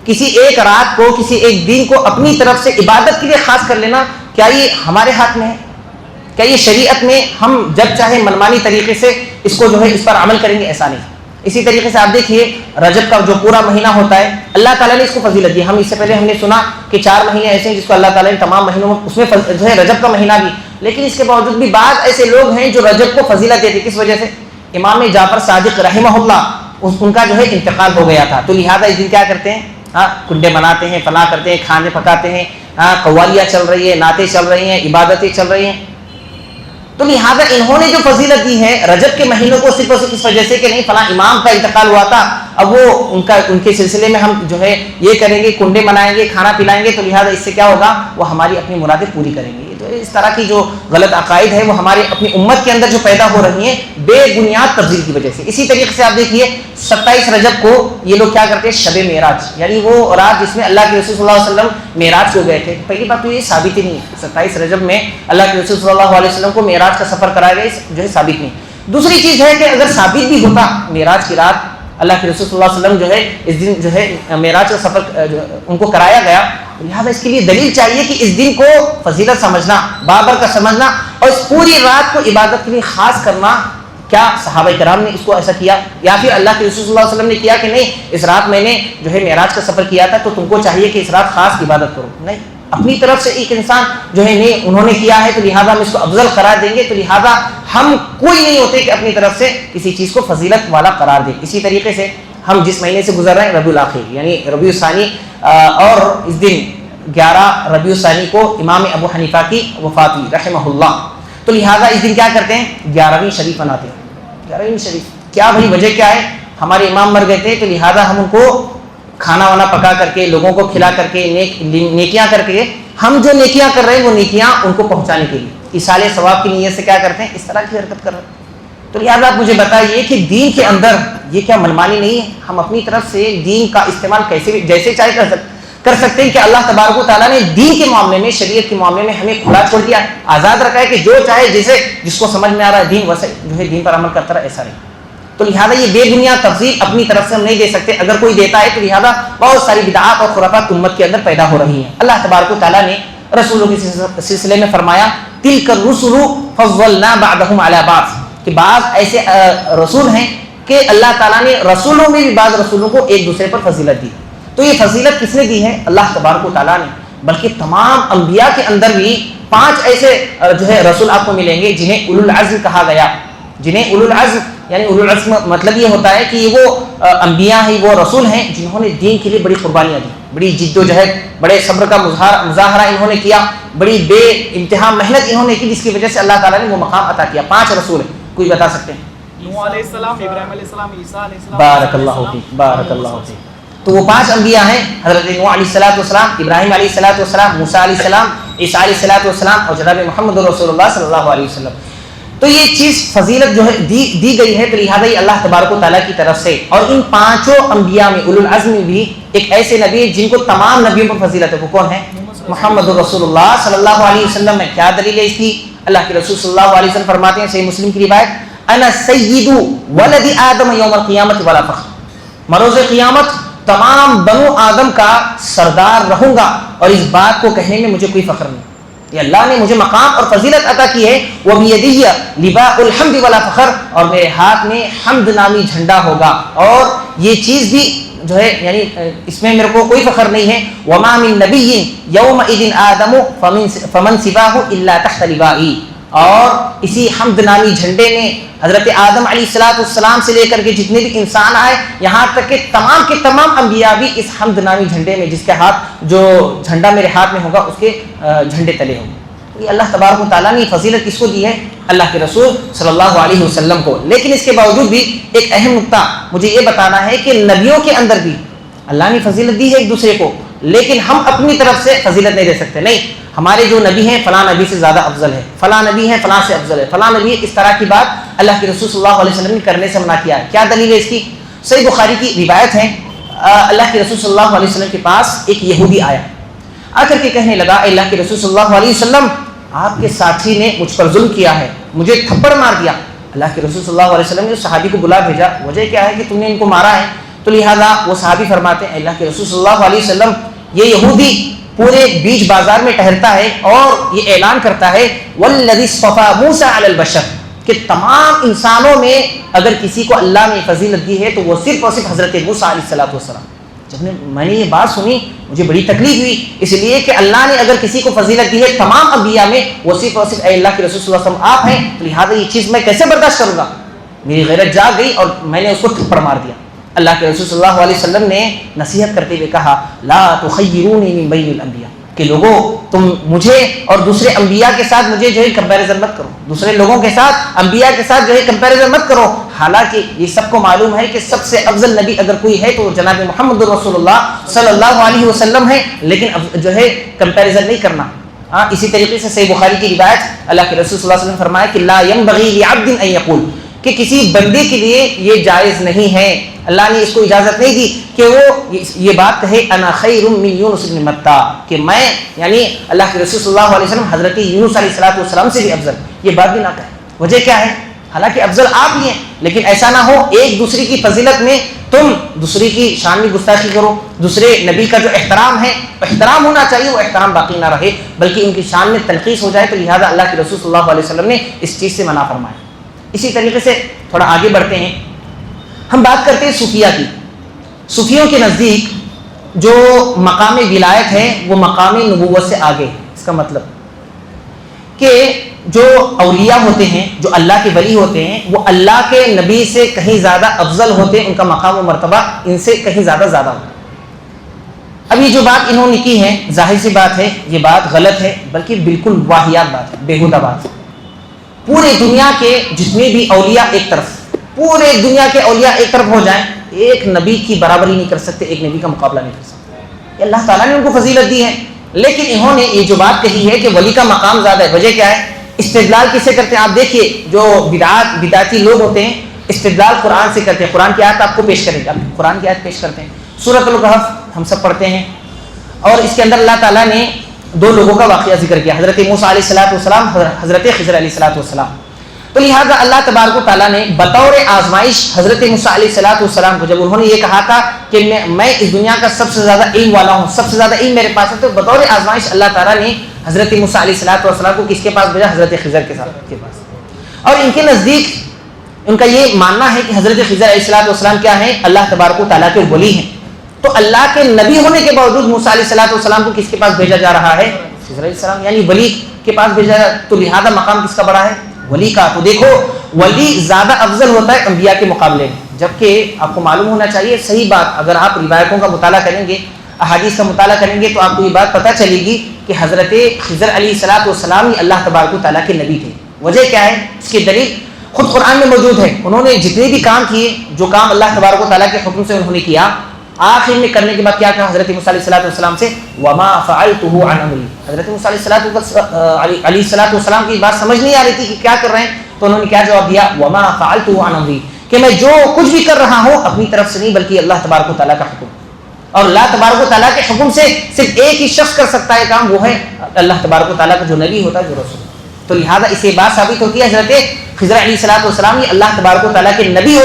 کسی ایک رات کو، کسی ایک دن کو اپنی طرف سے عبادت کے لیے خاص کر لینا، کیا یہ ہمارے ہاتھ میں ہے؟ کیا یہ شریعت میں ہم جب چاہے منمانی طریقے سے اس کو جو ہے اس پر عمل کریں گے؟ ایسا نہیں. اسی طریقے سے آپ دیکھیے رجب کا جو پورا مہینہ ہوتا ہے اللہ تعالیٰ نے اس کو فضیلت دی. ہم اس سے پہلے ہم نے سنا کہ 4 مہینے ایسے ہیں جس کو اللہ تعالیٰ نے تمام مہینوں میں اس میں جو ہے رجب کا مہینہ بھی، لیکن اس کے باوجود بھی بعض ایسے لوگ ہیں جو رجب کو فضیلت دیتے. کس وجہ سے؟ امام جعفر صادق رحمہ اللہ ان کا جو ہے انتقال ہو گیا تھا، تو لہٰذا اس دن کیا کرتے ہیں؟ کنڈے بناتے ہیں، فلاں کرتے ہیں، کھانے پکاتے ہیں، قوالیاں چل رہی ہیں، نعتیں چل رہی ہیں، عبادتیں چل رہی ہیں. تو لہٰذا انہوں نے جو فضیلت دی ہے رجب کے مہینوں کو صرف اور صرف اس وجہ سے کہ نہیں فلاں امام کا انتقال ہوا تھا، اب وہ ان کے سلسلے میں ہم جو ہے یہ کریں گے، کنڈے منائیں گے، کھانا پلائیں گے، تو لہٰذا اس سے کیا ہوگا؟ وہ ہماری اپنی مرادیں پوری کریں گے. تو اس طرح کی جو غلط عقائد ہے وہ ہماری اپنی امت کے اندر جو پیدا ہو رہی ہیں بے بنیاد تبدیل کی وجہ سے. اسی طریقے سے آپ دیکھیے 27 رجب کو یہ لوگ کیا کرتے ہیں؟ شب معراج، یعنی وہ رات جس میں اللہ کے رسول صلی اللہ علیہ وسلم معراج کو گئے تھے. پہلی بات تو یہ ثابت ہی نہیں ہے 27 رجب میں اللہ کے رسول صلی اللہ علیہ وسلم کو معراج کا سفر کرایا گیا، جو ہے ثابت نہیں. دوسری چیز ہے کہ اگر ثابت بھی ہوتا معراج کی رات اللہ کے رسول صلی اللہ علیہ وسلم جو ہے اس دن جو ہے معراج کا سفر ان کو کرایا گیا، لہٰذا اس کے لیے دلیل چاہیے کہ اس دن کو فضیلت سمجھنا، بابر کا سمجھنا اور اس پوری رات کو عبادت کے لیے خاص کرنا. کیا صحابہ کرام نے اس کو ایسا کیا یا پھر اللہ کے رسول صلی اللہ علیہ وسلم نے کیا کہ نہیں اس رات میں نے جو ہے معراج کا سفر کیا تھا تو تم کو چاہیے کہ اس رات خاص عبادت کرو؟ نہیں. اپنی طرف سے ایک انسان جو ہے نہیں انہوں نے کیا ہے تو لہٰذا ہم اس کو افضل قرار دیں گے. تو لہٰذا ہم کوئی نہیں ہوتے کہ اپنی طرف سے کسی چیز کو فضیلت والا قرار دیں. اسی طریقے سے ہم جس مہینے سے گزر رہے ہیں ربیع الاخر یعنی ربیع الثانی، اور اس دن 11 ربیع الثانی کو امام ابو حنیفہ کی وفات ہوئی رحمہ اللہ. تو لہٰذا اس دن کیا کرتے ہیں؟ 11ویں شریف مناتے ہیں. 11ویں شریف کیا بھائی وجہ کیا ہے؟ ہمارے امام مر گئے تھے تو لہٰذا ہم ان کو کھانا وانا پکا کر کے لوگوں کو کھلا کر کے نیکیاں کر کے ہم جو نیکیاں کر رہے ہیں وہ نیکیاں ان کو پہنچانے کے لیے ایصال ثواب کی نیت سے کیا کرتے ہیں؟ اس طرح کی حرکت کر رہے ہیں. تو لہٰذا آپ مجھے بتائیے کہ دین کے اندر یہ کیا منمانی نہیں ہے؟ ہم اپنی طرف سے دین کا استعمال کیسے بھی جیسے چاہے کر سکتے ہیں کہ اللہ تبارک و تعالیٰ نے دین کے معاملے میں، شریعت کے معاملے میں ہمیں کھلا چھوڑ دیا ہے، آزاد رکھا ہے کہ جو چاہے جسے جس کو سمجھ میں آ رہا ہے دین ویسے جو ہے دین پر عمل کرتا رہا. ایسا نہیں. تو لہٰذا یہ بے بنیاد تفضیل اپنی طرف سے ہم نہیں دے سکتے. اگر کوئی دیتا ہے تو لہٰذا بہت ساری بدعات اور خرافات امت کے اندر پیدا ہو رہی ہیں. اللہ تبارک و تعالیٰ نے رسولوں کے سلسلے میں فرمایا تلک الرسل فضلنا بعضهم علی بعض، کہ بعض ایسے رسول ہیں کہ اللہ تعالیٰ نے رسولوں میں بھی بعض رسولوں کو ایک دوسرے پر فضیلت دی. تو یہ فضیلت کس نے دی ہے؟ اللہ تبارک و تعالیٰ نے. بلکہ تمام انبیاء کے اندر بھی 5 ایسے جو ہے رسول آپ کو ملیں گے جنہیں اولو العزم کہا گیا. جنہیں اولو العزم یعنی اولو العزم مطلب یہ ہوتا ہے کہ وہ انبیاء ہیں، وہ رسول ہیں جنہوں نے دین کے لیے بڑی قربانیاں دی، بڑی جد و جہد، بڑے صبر کا مظاہرہ انہوں نے کیا، بڑی بے انتہا محنت انہوں نے کی، جس کی وجہ سے اللہ تعالیٰ نے وہ مقام عطا کیا. 5 رسول ہیں. کوئی بتا سکتے ہیں؟ نوح علیہ السلام، ابراہیم علیہ السلام، عیسیٰ علیہ السلام. بارک اللہ فیک، بارک اللہ فیک. تو وہ 5 انبیاء ہیں، حضرت نوح علیہ السلام، ابراہیم علیہ السلام، موسیٰ علیہ السلام، عیسیٰ علیہ السلام اور جناب محمد رسول اللہ صلی اللہ علیہ وسلم. تو یہ چیز فضیلت جو ہے دی گئی ہے، تو لہٰذا یہ اللہ تبارک و تعالیٰ کی طرف سے. اور ان 5 انبیاء میں اولو العزم بھی ایک ایسے نبی جن کو تمام نبیوں پر فضیلت ہے. وہ کون ہے؟ محمد رسول اللہ صلی اللہ علیہ وسلم. میں کیا دلیل ہے اس کی؟ اللہ کے رسول صلی اللہ علیہ وسلم فرماتے ہیں صحیح مسلم کی روایت انا سید ولد آدم یوم القیامت ولا فخر، مروز قیامت تمام بنو آدم کا سردار رہوں گا اور اس بات کو کہنے میں مجھے کوئی فخر نہیں. یہ اللہ نے مجھے مقام اور فضیلت عطا کی ہے. وَبِيَدِيَّ لِبَاءُ الْحَمْدِ وَلَا فَخْرٍ، اور میرے ہاتھ میں حمد نامی جھنڈا ہوگا اور یہ چیز بھی جو ہے یعنی اس میں میرے کو کوئی فخر نہیں ہے. وَمَا مِن نَبِيٍّ يَوْمَئِذٍ آدَمُ فَمَنْ سِوَاهُ إِلَّا تَحْتَ لِوَائِي، اور اسی حمد نامی جھنڈے میں حضرت آدم علیہ السلام سے لے کر کے جتنے بھی انسان آئے، یہاں تک کہ تمام کے تمام انبیاء بھی اس حمد نامی جھنڈے میں، جس کے ہاتھ جو جھنڈا میرے ہاتھ میں ہوگا اس کے جھنڈے تلے ہوں گے۔ یہ اللہ تبارک و تعالیٰ نے فضیلت کس کو دی ہے؟ اللہ کے رسول صلی اللہ علیہ وسلم کو۔ لیکن اس کے باوجود بھی ایک اہم نقطہ مجھے یہ بتانا ہے کہ نبیوں کے اندر بھی اللہ نے فضیلت دی ہے ایک دوسرے کو، لیکن ہم اپنی طرف سے فضیلت نہیں دے سکتے۔ نہیں، ہمارے جو نبی ہیں فلاں نبی سے زیادہ افضل ہے، فلاں نبی ہے فلاں سے افضل ہے، فلاں نبی ہے، اس طرح کی بات اللہ کے رسول صلی اللہ علیہ وسلم نے کرنے سے منع کیا ہے۔ کیا دلیل ہے اس کی؟ صحیح بخاری کی روایت ہے، اللہ کے رسول صلی اللہ علیہ وسلم کے پاس ایک یہودی آیا، آ کر کے کہنے لگا، اے اللہ کے رسول صلی اللہ علیہ وسلم، آپ کے ساتھی نے مجھ پر ظلم کیا ہے، مجھے تھپڑ مار دیا۔ اللہ کے رسول صلی اللہ علیہ وسلم نے اس صحابی کو بلا بھیجا، وجہ کیا ہے کہ تم نے ان کو مارا ہے؟ تو لہٰذا وہ صحابی فرماتے ہیں، اللہ کے رسول صلی اللہ علیہ وسلم، یہ یہودی پورے بیچ بازار میں ٹہرتا ہے اور یہ اعلان کرتا ہے والذی اصطفی موسیٰ علی البشر، کہ تمام انسانوں میں اگر کسی کو اللہ نے فضیلت دی ہے تو وہ صرف اور صرف حضرت موسیٰ علیہ السلام۔ جب میں نے یہ بات سنی مجھے بڑی تکلیف ہوئی، اس لیے کہ اللہ نے اگر کسی کو فضیلت دی ہے تمام انبیاء میں، وہ صرف اور صرف اے اللہ کے رسول صلی اللہ علیہ وسلم آپ ہیں، تو لہٰذا یہ چیز میں کیسے برداشت کروں گا؟ میری غیرت جاگ گئی اور میں نے اس کو تھپڑ مار دیا۔ اللہ کے رسول صلی اللہ علیہ وسلم نے نصیحت کرتے ہوئے کہا، لا تخیرونی من بین الانبیاء، کہ لوگوں تم مجھے اور دوسرے انبیاء کے ساتھ مجھے جو ہے کمپیریزن مت کرو، دوسرے لوگوں کے ساتھ انبیاء کے ساتھ جو ہے کمپیریزن مت کرو، حالانکہ یہ سب کو معلوم ہے کہ سب سے افضل نبی اگر کوئی ہے تو جناب محمد رسول اللہ صلی اللہ علیہ وسلم ہے، لیکن جو ہے کمپیریزن نہیں کرنا۔ اسی طریقے سے صحیح بخاری کی روایت، اللہ کے رسول صلی اللہ علیہ وسلم نے فرمایا کہ لا ينبغي لعبد ان يقول، کہ کسی بندے کے لیے یہ جائز نہیں ہے، اللہ نے اس کو اجازت نہیں دی کہ وہ یہ بات کہے انا خیر من یونس بن متى، کہ میں یعنی اللہ کے رسول صلی اللہ علیہ وسلم حضرت یونس علیہ السلام سے بھی افضل، یہ بات بھی نہ کہے۔ وجہ کیا ہے؟ حالانکہ افضل آپ ہی ہیں، لیکن ایسا نہ ہو ایک دوسرے کی فضیلت میں تم دوسرے کی شان میں گستاخی کرو، دوسرے نبی کا جو احترام ہے، احترام ہونا چاہیے، وہ احترام باقی نہ رہے بلکہ ان کی شان میں تنقیص ہو جائے، تو لہٰذا اللہ کے رسول صلی اللہ علیہ وسلم نے اس چیز سے منع فرمایا۔ اسی طریقے سے تھوڑا آگے بڑھتے ہیں، ہم بات کرتے ہیں صوفیہ کی۔ صوفیوں کے نزدیک جو مقام ولایت ہے وہ مقام نبوت سے آگے ہے۔ اس کا مطلب کہ جو اولیاء ہوتے ہیں، جو اللہ کے ولی ہوتے ہیں، وہ اللہ کے نبی سے کہیں زیادہ افضل ہوتے ہیں، ان کا مقام و مرتبہ ان سے کہیں زیادہ ہوتا ہے۔ اب یہ جو بات انہوں نے کی ہے، ظاہر سی بات ہے یہ بات غلط ہے، بلکہ بالکل واہیات بات ہے، بیہودہ بات ہے۔ پورے دنیا کے جتنے بھی اولیاء ایک طرف، پورے دنیا کے اولیاء ایک طرف ہو جائیں، ایک نبی کی برابری نہیں کر سکتے، ایک نبی کا مقابلہ نہیں کر سکتے۔ یہ اللہ تعالیٰ نے ان کو فضیلت دی ہے، لیکن انہوں نے یہ جو بات کہی ہے کہ ولی کا مقام زیادہ ہے، وجہ کیا ہے؟ استدلال کسے کرتے ہیں؟ آپ دیکھیے جو بدعتی لوگ ہوتے ہیں استدلال قرآن سے کرتے ہیں۔ قرآن کی آیت آپ کو پیش کریں گے، آپ قرآن کی آیت پیش کرتے ہیں، سورۃ الکہف ہم سب پڑھتے ہیں، اور اس کے اندر اللہ تعالیٰ نے دو لوگوں کا واقعہ ذکر کیا، حضرت موسیٰ علیہ السلام، حضرت خضر علیہ السلام۔ تو لہٰذا اللہ تبارک و تعالیٰ نے بطور آزمائش حضرت موسیٰ علیہ السلام کو، جب انہوں نے یہ کہا تھا کہ میں اس دنیا کا سب سے زیادہ علم والا ہوں، سب سے زیادہ علم میرے پاس ہے، تو بطور آزمائش اللہ تعالیٰ نے حضرت موسیٰ علیہ السلام کو کس کے پاس بھیجا؟ حضرت خضر کے پاس۔ اور ان کے نزدیک ان کا یہ ماننا ہے کہ حضرت خضر علیہ السلام کیا ہیں؟ اللہ تبارک و تعالیٰ کے ولی ہیں۔ تو اللہ کے نبی ہونے کے باوجود موسیٰ علیہ السلام کو کس کے پاس بھیجا جا رہا ہے؟ خضر علیہ السلام، یعنی ولی کے پاس بھیجا جا، تو لہذا مقام کس کا بڑا ہے؟ ولی کا۔ تو دیکھو ولی زیادہ افضل ہوتا ہے انبیاء کے مقابلے میں، جبکہ آپ کو معلوم ہونا چاہیے صحیح بات، اگر آپ روایتوں کا مطالعہ کریں گے، احادیث کا مطالعہ کریں گے، تو آپ کو یہ بات پتہ چلے گی کہ حضرت خضر علیہ السلام ہی اللہ تبارک و تعالیٰ کے نبی تھے۔ وجہ کیا ہے؟ اس کی دلیل خود قرآن میں موجود ہے۔ انہوں نے جتنے بھی کام کیے، جو کام اللہ تبارک و تعالیٰ کے حکم سے انہوں نے کیا، آخر میں کرنے کے بعد کیا کہا حضرت موسیٰ علیہ السلام سے؟ وما فعلته عن امری۔ حضرت موسیٰ علیہ السلام کی بات سمجھ نہیں آ رہی تھی کہ کیا کر رہے ہیں، تو انہوں نے کیا جواب دیا؟ وما فعلته عن امری، کہ میں جو کچھ بھی کر رہا ہوں اپنی طرف سے نہیں بلکہ اللہ تبارک و تعالیٰ کا حکم، اور اللہ تبارک و تعالیٰ کے حکم سے صرف ایک ہی شخص کر سکتا ہے کام، وہ ہے اللہ تبارک و تعالیٰ کا جو نبی ہوتا ہے، جو رسول۔ تو لہٰذا اس سے بات ثابت ہوتی ہے حضرت خضر علیہ السلام یہ اللہ تبارک و تعالیٰ کے نبی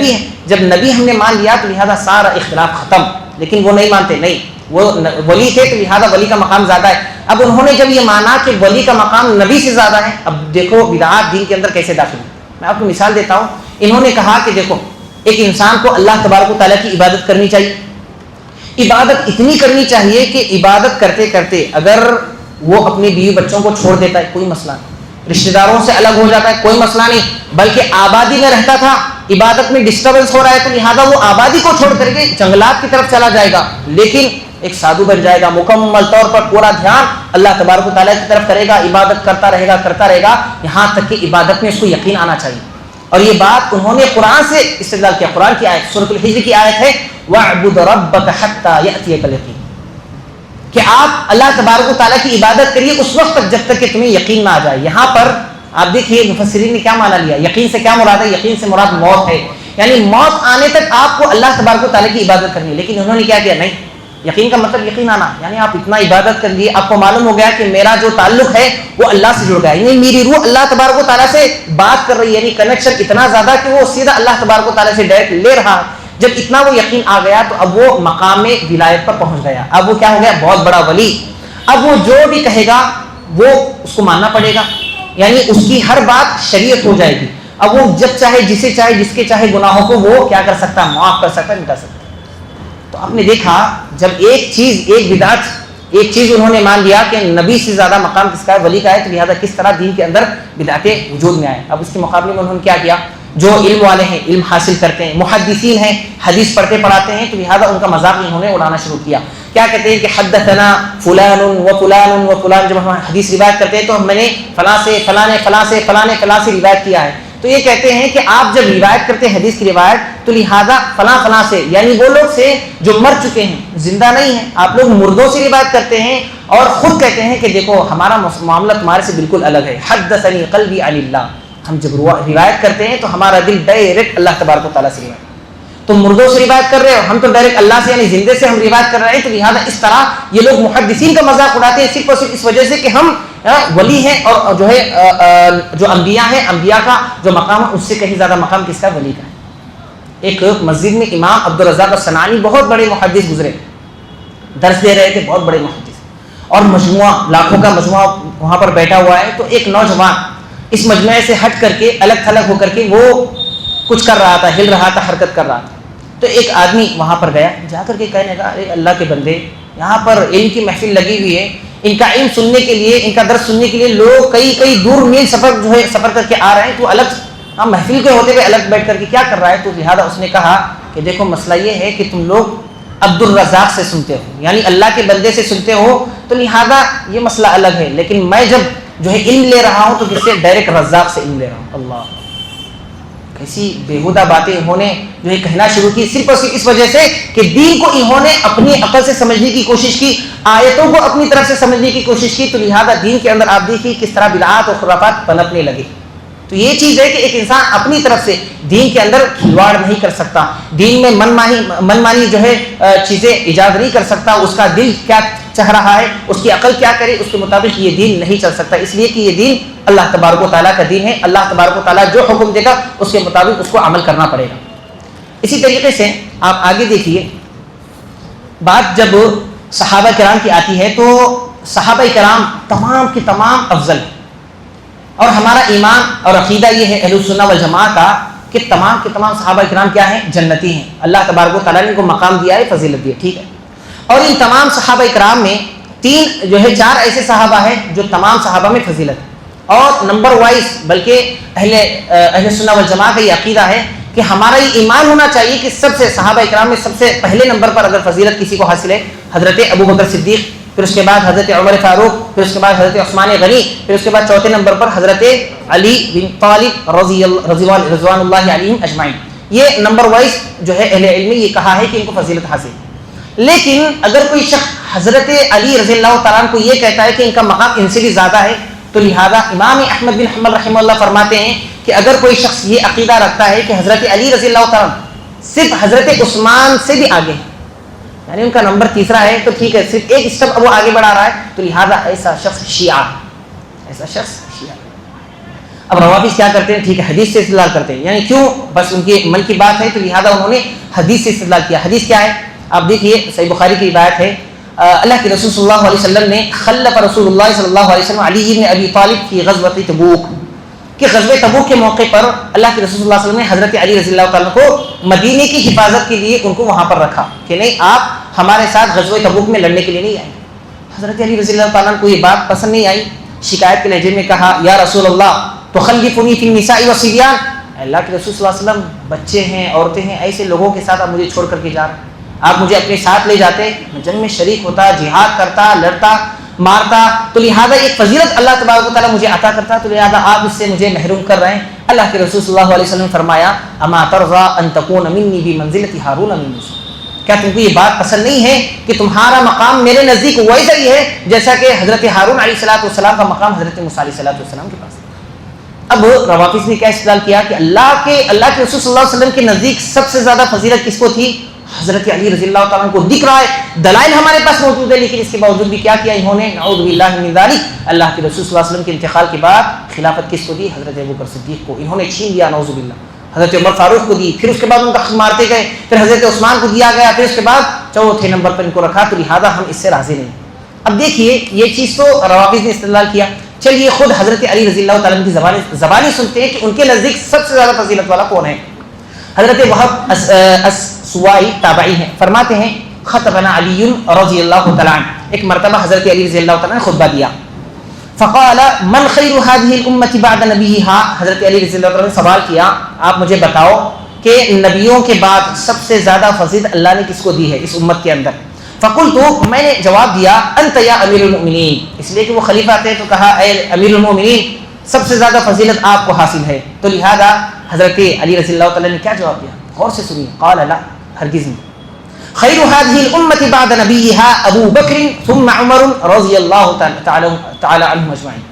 ہیں۔ جب نبی ہم نے مان لیا تو لہٰذا سارا اختلاف ختم، لیکن وہ نہیں مانتے، نہیں وہ ولی تھے تو لہٰذا ولی کا مقام زیادہ ہے۔ اب انہوں نے جب یہ مانا کہ ولی کا مقام نبی سے زیادہ ہے، اب دیکھو بدعات دین کے اندر کیسے داخل ہیں۔ میں آپ کو مثال دیتا ہوں، انہوں نے کہا کہ دیکھو ایک انسان کو اللہ تبارک و تعالیٰ کی عبادت کرنی چاہیے، عبادت اتنی کرنی چاہیے کہ عبادت کرتے کرتے اگر وہ اپنے بیوی بچوں کو چھوڑ دیتا ہے کوئی مسئلہ نہیں، رشتہ داروں سے الگ ہو جاتا ہے، کوئی مسئلہ نہیں، بلکہ آبادی میں رہتا تھا، عبادت میں ڈسٹربنس ہو رہا ہے تو لہٰذا وہ آبادی کو چھوڑ کر کے جنگلات کی طرف چلا جائے گا، لیکن ایک سادھو بن جائے گا، مکمل طور پر پورا دھیان اللہ تبارک و تعالیٰ کی طرف کرے گا، عبادت کرتا رہے گا یہاں تک کہ عبادت میں اس کو یقین آنا چاہیے. اور یہ بات انہوں نے قرآن سے استدلال کیا. قرآن کی آیت سورۃ الحجر کی آیت ہے وَاعْبُدْ رَبَّكَ حَتَّى يَأْتِيَكَ الْيَقِينُ، کہ آپ اللہ تبارک و تعالیٰ کی عبادت کریے اس وقت تک جب تک کہ تمہیں یقین نہ آ جائے. یہاں پر آپ دیکھیے مفسرین نے کیا مانا لیا. یقین سے کیا مراد ہے؟ یقین سے مراد موت ہے، یعنی موت آنے تک آپ کو اللہ تبارک و تعالیٰ کی عبادت کرنی ہے. لیکن انہوں نے کیا کیا؟ نہیں، یقین کا مطلب یقین آنا، یعنی آپ اتنا عبادت کر لیے، آپ کو معلوم ہو گیا کہ میرا جو تعلق ہے وہ اللہ سے جڑ گیا، یعنی میری روح اللہ تبارک و تعالیٰ سے بات کر رہی ہے، یعنی کنیکشن اتنا زیادہ کہ وہ سیدھا اللہ تبارک و تعالیٰ سے ڈائریکٹ لے رہا ہے. جب اتنا وہ یقین آ گیا تو اب وہ مقام ولایت پر پہنچ گیا، اب وہ کیا ہو گیا؟ بہت بڑا ولی. اب وہ جو بھی کہے گا وہ اس کو ماننا پڑے گا، یعنی اس کی ہر بات شریعت ہو جائے گی. اب وہ جب چاہے جسے چاہے جس کے چاہے گناہوں کو وہ کیا کر سکتا ہے؟ معاف کر سکتا ہے، مٹا سکتا ہے. تو آپ نے دیکھا جب ایک بدعت ایک چیز انہوں نے مان لیا کہ نبی سے زیادہ مقام کس کا ہے؟ ولی کا ہے، تو لہٰذا کس طرح دین کے اندر بدعتیں وجود میں آئے. اب اس کے مقابلے میں انہوں نے کیا کیا؟ جو علم والے ہیں، علم حاصل کرتے ہیں، محدثین ہیں، حدیث پڑھتے پڑھاتے ہیں، تو لہٰذا ان کا مذاق انہوں نے اڑانا شروع کیا. کیا کہتے ہیں کہ حدثنا فلان و فلان و فلان، جب ہم حدیث روایت کرتے ہیں تو ہم نے فلاں سے فلاں نے فلاں سے فلاں نے فلاں سے روایت کیا ہے. تو یہ کہتے ہیں کہ آپ جب روایت کرتے ہیں حدیث کی روایت تو لہٰذا فلاں فلاں سے، یعنی وہ لوگ سے جو مر چکے ہیں، زندہ نہیں ہیں، آپ لوگ مردوں سے روایت کرتے ہیں اور خود کہتے ہیں کہ دیکھو ہمارا معاملہ تمہارے سے بالکل الگ ہے. حدثنی قلبی عن اللہ، ہم جب روایت کرتے ہیں تو ہمارا دل ڈائریکٹ اللہ تبارک و تعالیٰ سے روایت. تم مردوں سے روایت کر رہے ہو، ہم تو ڈائریکٹ اللہ سے یعنی زندے سے ہم روایت کر رہے ہیں. تو لہٰذا اس طرح یہ لوگ محدثین کا مذاق اڑاتے ہیں صرف اور صرف اس وجہ سے کہ ہم ولی ہیں، اور جو ہے جو انبیاء ہیں، انبیاء کا جو مقام ہے اس سے کہیں زیادہ مقام کس کا؟ ولی کا ہے. ایک مسجد میں امام عبدالرزاق الصنعانی بہت بڑے محدث گزرے، درس دے رہے تھے، بہت بڑے محدث، اور مجموعہ لاکھوں کا مجموعہ وہاں پر بیٹھا ہوا ہے. تو ایک نوجوان اس مجموعے سے ہٹ کر کے الگ تھلگ ہو کر کے وہ کچھ کر رہا تھا، ہل رہا تھا، حرکت کر رہا تھا. تو ایک آدمی وہاں پر گیا، جا کر کے کہنے لگا ارے اللہ کے بندے، یہاں پر علم کی محفل لگی ہوئی ہے، ان کا علم سننے کے لیے، ان کا درس سننے کے لیے لوگ کئی دور میل سفر کر کے آ رہے ہیں، تو الگ محفل کے ہوتے ہوئے الگ بیٹھ کر کے کیا کر رہا ہے؟ تو لہٰذا اس نے کہا کہ دیکھو مسئلہ یہ ہے کہ تم لوگ عبدالرزاق سے سنتے ہو، یعنی اللہ کے بندے سے سنتے ہو، تو لہٰذا یہ مسئلہ الگ ہے، لیکن میں جب جو ہے علم لے رہا ہوں تو کس سے؟ ڈائریکٹ رزاق سے علم لے رہا ہوں. اللہ، ایسی بےہودہ باتیں انہوں نے جو ہے کہنا شروع کی صرف اور صرف اس وجہ سے کہ دین کو انہوں نے اپنی عقل سے سمجھنے کی کوشش کی، آیتوں کو اپنی طرف سے سمجھنے کی کوشش کی. تو لہٰذا دین کے اندر آپ دیکھیے کس طرح بدعات اور خرافات پنپنے لگے. تو یہ چیز ہے کہ ایک انسان اپنی طرف سے دین کے اندر کھلواڑ نہیں کر سکتا، دین میں من مانی جو ہے چیزیں ایجاد نہیں کر سکتا. اس کا دل کیا چاہ رہا ہے، اس کی عقل کیا کرے، اس کے مطابق یہ دین نہیں چل سکتا، اس لیے کہ یہ دین اللہ تبارک و تعالیٰ کا دین ہے. اللہ تبارک و تعالیٰ جو حکم دے گا اس کے مطابق اس کو عمل کرنا پڑے گا. اسی طریقے سے آپ آگے دیکھیے، بات جب صحابہ کرام کی آتی ہے تو صحابہ کرام تمام کے تمام افضل، اور ہمارا ایمان اور عقیدہ یہ ہے اہل السنہ والجماعہ کا کہ تمام کے تمام صحابہ کرام کیا ہیں؟ جنتی ہیں. اللہ تبارک و تعالیٰ نے ان کو مقام دیا ہے، فضیلت دی ہے، ٹھیک ہے. اور ان تمام صحابہ کرام میں چار ایسے صحابہ ہیں جو تمام صحابہ میں فضیلت ہے، اور نمبر وائز بلکہ اہل سنہ والجماعہ کا یہ عقیدہ ہے کہ ہمارا یہ ایمان ہونا چاہیے کہ سب سے صحابہ کرام میں سب سے پہلے نمبر پر اگر فضیلت کسی کو حاصل ہے حضرت ابو بکر صدیق، پھر اس کے بعد حضرت عمر فاروق، پھر اس کے بعد حضرت عثمان غنی، پھر اس کے بعد چوتھے نمبر پر حضرت علی بن طالب رضوان اللہ علیہم اجمعین. یہ نمبر وائز جو ہے اہل علم نے یہ کہا ہے کہ ان کو فضیلت حاصل ہے. لیکن اگر کوئی شخص حضرت علی رضی اللہ تعالیٰ عنہ کو یہ کہتا ہے کہ ان کا مقام ان سے بھی زیادہ ہے، تو لہذا امام احمد بن حنبل رحمہ اللہ فرماتے ہیں کہ اگر کوئی شخص یہ عقیدہ رکھتا ہے کہ حضرت علی رضی اللہ تعالیٰ صرف حضرت عثمان سے بھی آگے ہیں، یعنی ان کا نمبر تیسرا ہے، تو ٹھیک ہے صرف ایک اسٹیپ وہ آگے بڑھا رہا ہے، تو لہذا ایسا شخص شیعہ. اب روافض کیا کرتے ہیں؟ ٹھیک ہے حدیث سے استدلال کرتے ہیں، یعنی کیوں؟ بس ان کے من کی بات ہے، تو لہذا انہوں نے حدیث سے استدلال کیا. حدیث کیا ہے؟ آپ دیکھیے صحیح بخاری کی روایت ہے، اللہ کے رسول صلی اللہ علیہ وسلم نے خلف رسول اللہ صلی اللہ علیہ وسلم علی بن ابی طالب کی غزوۃ تبوک، کہ غزوہ تبوک کے موقع پر اللہ کے رسول صلی اللہ علیہ وسلم نے حضرت علی رضی اللہ تعالیٰ کو مدینے کی حفاظت کے لیے ان کو وہاں پر رکھا کہ نہیں آپ ہمارے ساتھ غزوہ تبوک میں لڑنے کے لیے نہیں آئے. حضرت علی رضی اللہ تعالیٰ کو یہ بات پسند نہیں آئی، شکایت کے لہجے میں کہا یا رسول اللہ تخلفنی فی النساء والصبیان، اللہ کے رسول صلی اللہ علیہ وسلم بچے ہیں عورتیں ہیں ایسے لوگوں کے ساتھ آپ مجھے چھوڑ کر کے جا رہے ہیں، آپ مجھے اپنے ساتھ لے جاتے میں جنگ میں شریک ہوتا، جہاد کرتا، لڑتا مارتا، تو لہٰذا ایک فضیلت اللہ تبارک و تعالیٰ مجھے عطا کرتا، تو لہٰذا آپ اس سے مجھے محروم کر رہے ہیں۔ اللہ کے رسول صلی اللہ علیہ وسلم نے فرمایا اما ترضى ان تكون مني بمنزلة ہارون من موسیٰ، کیا تم کو یہ بات پسند نہیں ہے کہ تمہارا مقام میرے نزدیک ویسا ہی ہے جیسا کہ حضرت ہارون علیہ السلام کا مقام حضرت موسیٰ علیہ السلام کے پاس ہے۔ اب روافظ نے کیا استدلال کیا کہ اللہ کے رسول صلی اللہ علیہ وسلم کے نزدیک سب سے زیادہ فضیلت کس کو تھی؟ حضرت علی رضی اللہ تعالیٰ عنہ کو دکھ رہا ہے، دلائل ہمارے پاس موجود ہے، لیکن اس کے باوجود بھی کیا کیا انہوں نے؟ نعوذ باللہ من ذلک، اللہ کے رسول صلی اللہ علیہ وسلم کے انتقال کے بعد خلافت کس کو دی؟ حضرت ابوبکر صدیق کو انہوں نے چھین لیا، نعوذ باللہ۔ حضرت عمر فاروق کو دی، پھر اس کے بعد ان کا حق مارتے گئے، پھر حضرت عثمان کو دیا گیا، پھر اس کے بعد چوتھے نمبر پر ان کو رکھا، تو لہٰذا ہم اس سے راضی نہیں۔ اب دیکھیے یہ چیز تو روافظ نے استدلال کیا، چلیے خود حضرت علی رضی اللہ تعالیٰ کی زبانی سنتے ہیں کہ ان کے نزدیک سب سے زیادہ فضیلت والا کون ہے۔ حضرت وہب السوائی تابعی ہیں، فرماتے ہیں خطبنا علی رضی اللہ تعالیٰ عنہ، ایک مرتبہ حضرت علی رضی اللہ تعالیٰ نے خطبہ دیا، فقال من خیر هذه الامه بعد نبیها، حضرت علی رضی اللہ تعالیٰ نے سوال کیا آپ مجھے بتاؤ کہ نبیوں کے بعد سب سے زیادہ فضیلت اللہ نے کس کو دی ہے اس امت کے اندر؟ فقلت، میں نے جواب دیا انت یا امیر المؤمنین، اس لیے کہ وہ خلیفہ تھے تو کہا اے امیر المؤمنین سب سے زیادہ فضیلت آپ کو حاصل ہے، تو لہذا حضرت علی رضی اللہ تعالیٰ نے کیا جواب دیا؟ غور سے سنیے، قال لا، ہرگز نہیں، خیر هذه الامه بعد نبیها ابو بکر ثم عمر رضی اللہ تعالی عنہم اجمعین،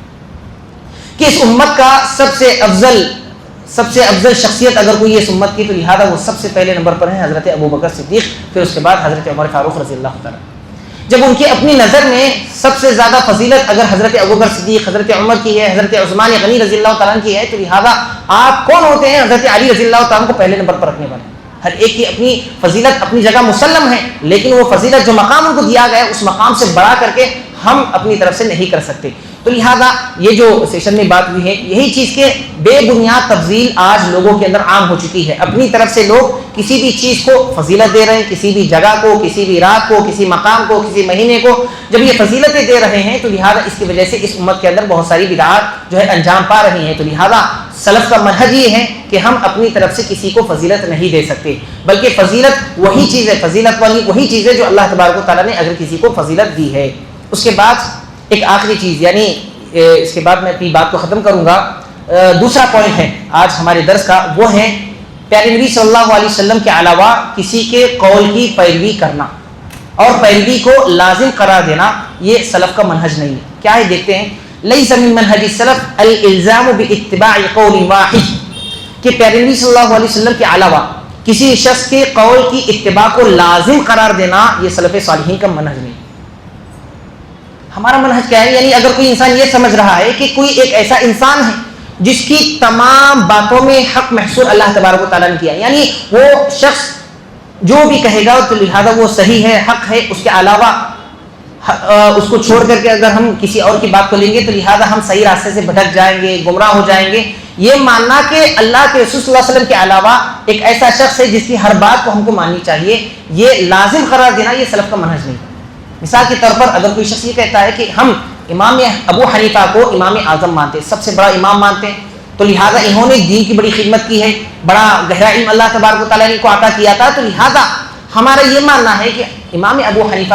کہ اس امت کا سب سے افضل شخصیت اگر کوئی اس امت کی تو لہذا وہ سب سے پہلے نمبر پر ہیں حضرت ابو بکر صدیق، پھر اس کے بعد حضرت عمر فاروق رضی اللہ تعالی۔ جب ان کی اپنی نظر میں سب سے زیادہ فضیلت اگر حضرت ابوبکر صدیق، حضرت عمر کی ہے، حضرت عثمان غنی رضی اللہ تعالیٰ کی ہے، تو لہٰذا آپ کون ہوتے ہیں حضرت علی رضی اللہ تعالیٰ کو پہلے نمبر پر رکھنے والے؟ ہر ایک کی اپنی فضیلت اپنی جگہ مسلم ہے، لیکن وہ فضیلت جو مقام ان کو دیا گیا ہے اس مقام سے بڑا کر کے ہم اپنی طرف سے نہیں کر سکتے۔ تو لہٰذا یہ جو سیشن میں بات ہوئی ہے یہی چیز کے بے بنیاد تفضیل آج لوگوں کے اندر عام ہو چکی ہے، اپنی طرف سے لوگ کسی بھی چیز کو فضیلت دے رہے ہیں، کسی بھی جگہ کو، کسی بھی رات کو، کسی مقام کو، کسی مہینے کو، جب یہ فضیلتیں دے رہے ہیں تو لہٰذا اس کی وجہ سے اس امت کے اندر بہت ساری بدعات جو ہے انجام پا رہی ہیں۔ تو لہٰذا سلف کا منہج یہ ہے کہ ہم اپنی طرف سے کسی کو فضیلت نہیں دے سکتے، بلکہ فضیلت وہی چیز ہے، فضیلت والی وہی چیز ہے جو اللہ تبارک و تعالیٰ نے اگر کسی کو فضیلت دی ہے۔ اس کے بعد ایک آخری چیز، یعنی اس کے بعد میں اپنی بات کو ختم کروں گا، دوسرا پوائنٹ ہے آج ہمارے درس کا، وہ ہے پیارے نبی صلی اللہ علیہ وسلم کے علاوہ کسی کے قول کی پیروی کرنا اور پیروی کو لازم قرار دینا، یہ سلف کا منہج نہیں ہے۔ کیا ہے دیکھتے ہیں، لیس من منہج السلف الالزام باتباع قول واحد، کہ پیارے نبی صلی اللہ علیہ وسلم کے علاوہ کسی شخص کے قول کی اتباع کو لازم قرار دینا یہ سلف صالحین کا منہج نہیں۔ ہمارا منہج کیا ہے؟ یعنی اگر کوئی انسان یہ سمجھ رہا ہے کہ کوئی ایک ایسا انسان ہے جس کی تمام باتوں میں حق محصور اللہ تبارک و تعالیٰ نے کیا، یعنی وہ شخص جو بھی کہے گا تو لہذا وہ صحیح ہے، حق ہے، اس کے علاوہ اس کو چھوڑ کر کے اگر ہم کسی اور کی بات کو لیں گے تو لہذا ہم صحیح راستے سے بھٹک جائیں گے، گمراہ ہو جائیں گے، یہ ماننا کہ اللہ کے رسول صلی اللہ علیہ وسلم کے علاوہ ایک ایسا شخص ہے جس کی ہر بات کو ہم کو ماننی چاہیے، یہ لازم قرار دینا یہ سلف کا منہج نہیں۔ مثال کے طور پر اگر کوئی شخص یہ کہتا ہے کہ ہم امام ابو حنیفہ کو امام اعظم مانتے ہیں، سب سے بڑا امام مانتے ہیں، تو لہٰذا انہوں نے دین کی بڑی خدمت کی ہے، بڑا گہرا علم اللہ تبارک و تعالیٰ نے ان کو عطا کیا تھا، تو لہٰذا ہمارا یہ ماننا ہے کہ امام ابو حنیفہ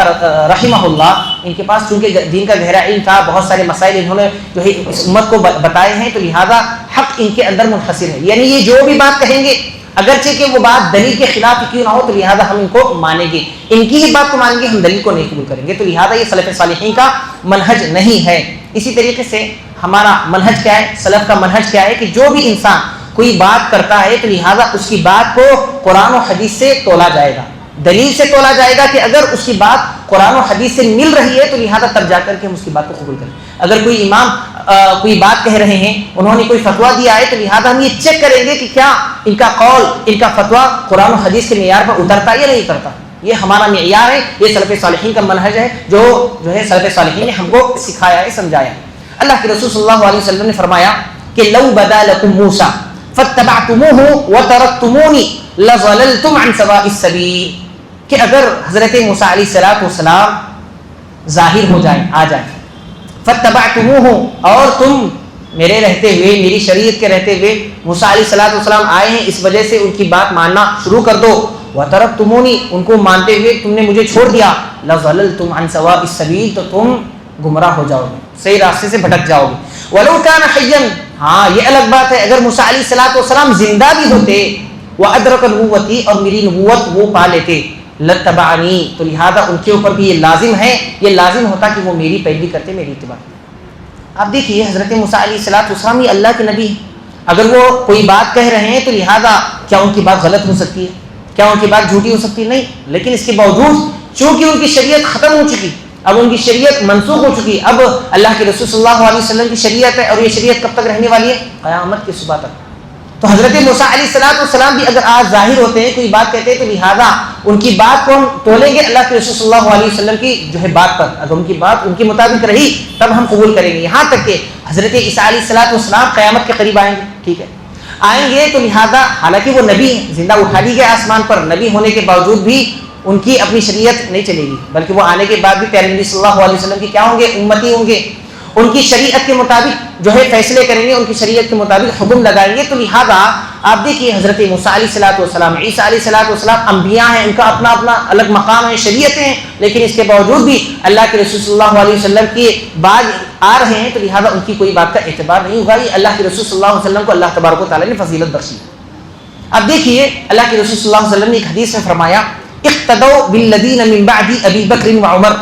رحمہ اللہ ان کے پاس چونکہ دین کا گہرا علم تھا، بہت سارے مسائل انہوں نے جو ہے اس امت کو بتائے ہیں، تو لہٰذا حق ان کے اندر منحصر ہے، یعنی یہ جو بھی بات کہیں گے اگرچہ کہ وہ بات دلیل کے خلاف کیوں نہ ہو تو لہٰذا ہم ان کو مانیں گے، ان کی ہی بات کو مانیں گے، ہم دلیل کو نہیں قبول کریں گے، تو لہٰذا یہ سلف صالحین کا منہج نہیں ہے۔ اسی طریقے سے ہمارا منہج کیا ہے، سلف کا منہج کیا ہے کہ جو بھی انسان کوئی بات کرتا ہے تو لہٰذا اس کی بات کو قرآن و حدیث سے تولا جائے گا، دلیل سے تولا جائے گا، کہ اگر اس کی بات قرآن و حدیث سے مل رہی ہے تو لہٰذا تب جا کر کے ہم اس کی بات کو قبول کریں۔ اگر کوئی امام کوئی بات کہہ رہے ہیں، انہوں نے کوئی فتویٰ دیا ہے، تو لہٰذا ہم یہ چیک کریں گے کہ کیا ان کا قول، ان کا فتویٰ قرآن و حدیث کے معیار پر اترتا ہے یا نہیں اترتا۔ یہ ہمارا معیار ہے، یہ سلف صالحین کا منہج ہے جو ہے سلف صالحین نے ہم کو سکھایا ہے، سمجھایا ہے۔ اللہ کے رسول صلی اللہ علیہ وسلم نے فرمایا کہ لو بدا لکم موسیٰ فاتبعتموہ وترکتمونی لظللتم عن سواء السبیل، کہ اگر حضرت موسیٰ علیہ السلام ظاہر ہو جائیں، آ جائیں، فَاتَّبَعْتُمُوهُ، اور تم میرے رہتے ہوئے، میری شریعت کے رہتے ہوئے موسیٰ علیہ السلام آئے ہیں، اس وجہ سے ان کی بات ماننا شروع کر دو. وَتَرَكْتُمُونِي، ان کو مانتے ہوئے تم نے مجھے چھوڑ دیا. لَظَلَلْتُمْ عَنْ سَوَاءِ السَّبِيلِ، تو تم گمراہ ہو جاؤ گے، صحیح راستے سے بھٹک جاؤ گے. وَلَوْ كَانَ حَيًّا، ہاں یہ الگ بات ہے اگر موسیٰ علیہ السلام زندہ بھی ہوتے، وَأَدْرَكَ نُبُوَّتِي، اور میری نبوت وہ پا لیتے، لَاتَّبَعَنِي، تو لہذا ان کے اوپر بھی یہ لازم ہے، یہ لازم ہوتا کہ وہ میری پیروی کرتے، میری اتباع. آپ دیکھیے حضرت موسیٰ علیہ السلام یہ اللہ کے نبی ہیں، اگر وہ کوئی بات کہہ رہے ہیں تو لہذا کیا ان کی بات غلط ہو سکتی ہے؟ کیا ان کی بات جھوٹی ہو سکتی ہے؟ نہیں. لیکن اس کے باوجود چونکہ ان کی شریعت ختم ہو چکی، اب ان کی شریعت منسوخ ہو چکی، اب اللہ کے رسول صلی اللہ علیہ وسلم کی شریعت ہے، اور یہ شریعت کب تک رہنے والی ہے؟ قیامت کی صبح تک. تو حضرت موسیٰ علیہ السلام بھی اگر آج ظاہر ہوتے ہیں، کوئی بات کہتے ہیں، تو لہٰذا ان کی بات کو ہم تولیں گے اللہ کے رسول صلی اللہ علیہ وسلم کی جو ہے بات پر. اگر ان کی بات ان کے مطابق رہی تب ہم قبول کریں گے. یہاں تک کہ حضرت عیسیٰ علیہ السلام قیامت کے قریب آئیں گے، ٹھیک ہے، آئیں گے، تو لہٰذا حالانکہ وہ نبی ہیں، زندہ اٹھا دی گئے آسمان پر، نبی ہونے کے باوجود بھی ان کی اپنی شریعت نہیں چلے گی، بلکہ وہ آنے کے بعد بھی پیارے نبی صلی اللہ علیہ وسلم کی کیا ہوں گے؟ امتی ہوں گے. ان کی شریعت کے مطابق جو ہے فیصلے کریں گے، ان کی شریعت کے مطابق حکم لگائیں گے. تو لہذا آپ دیکھیے حضرت موسیٰ علیہ السلام، عیسیٰ علیہ السلام انبیاء ہیں، ان کا اپنا اپنا الگ مقام ہے، شریعتیں ہیں، لیکن اس کے باوجود بھی اللہ کے رسول صلی اللہ علیہ وسلم کی بعد آ رہے ہیں، تو لہذا ان کی کوئی بات کا اعتبار نہیں ہوگا. یہ اللہ کے رسول صلی اللہ علیہ وسلم کو اللہ تبارک و تعالیٰ نے فضیلت بخشی. اب دیکھیے اللہ کے رسول صلی اللہ علیہ وسلم نے ایک حدیث میں فرمایا، اقتدوا بالذین من بعد ابی بکر وعمر،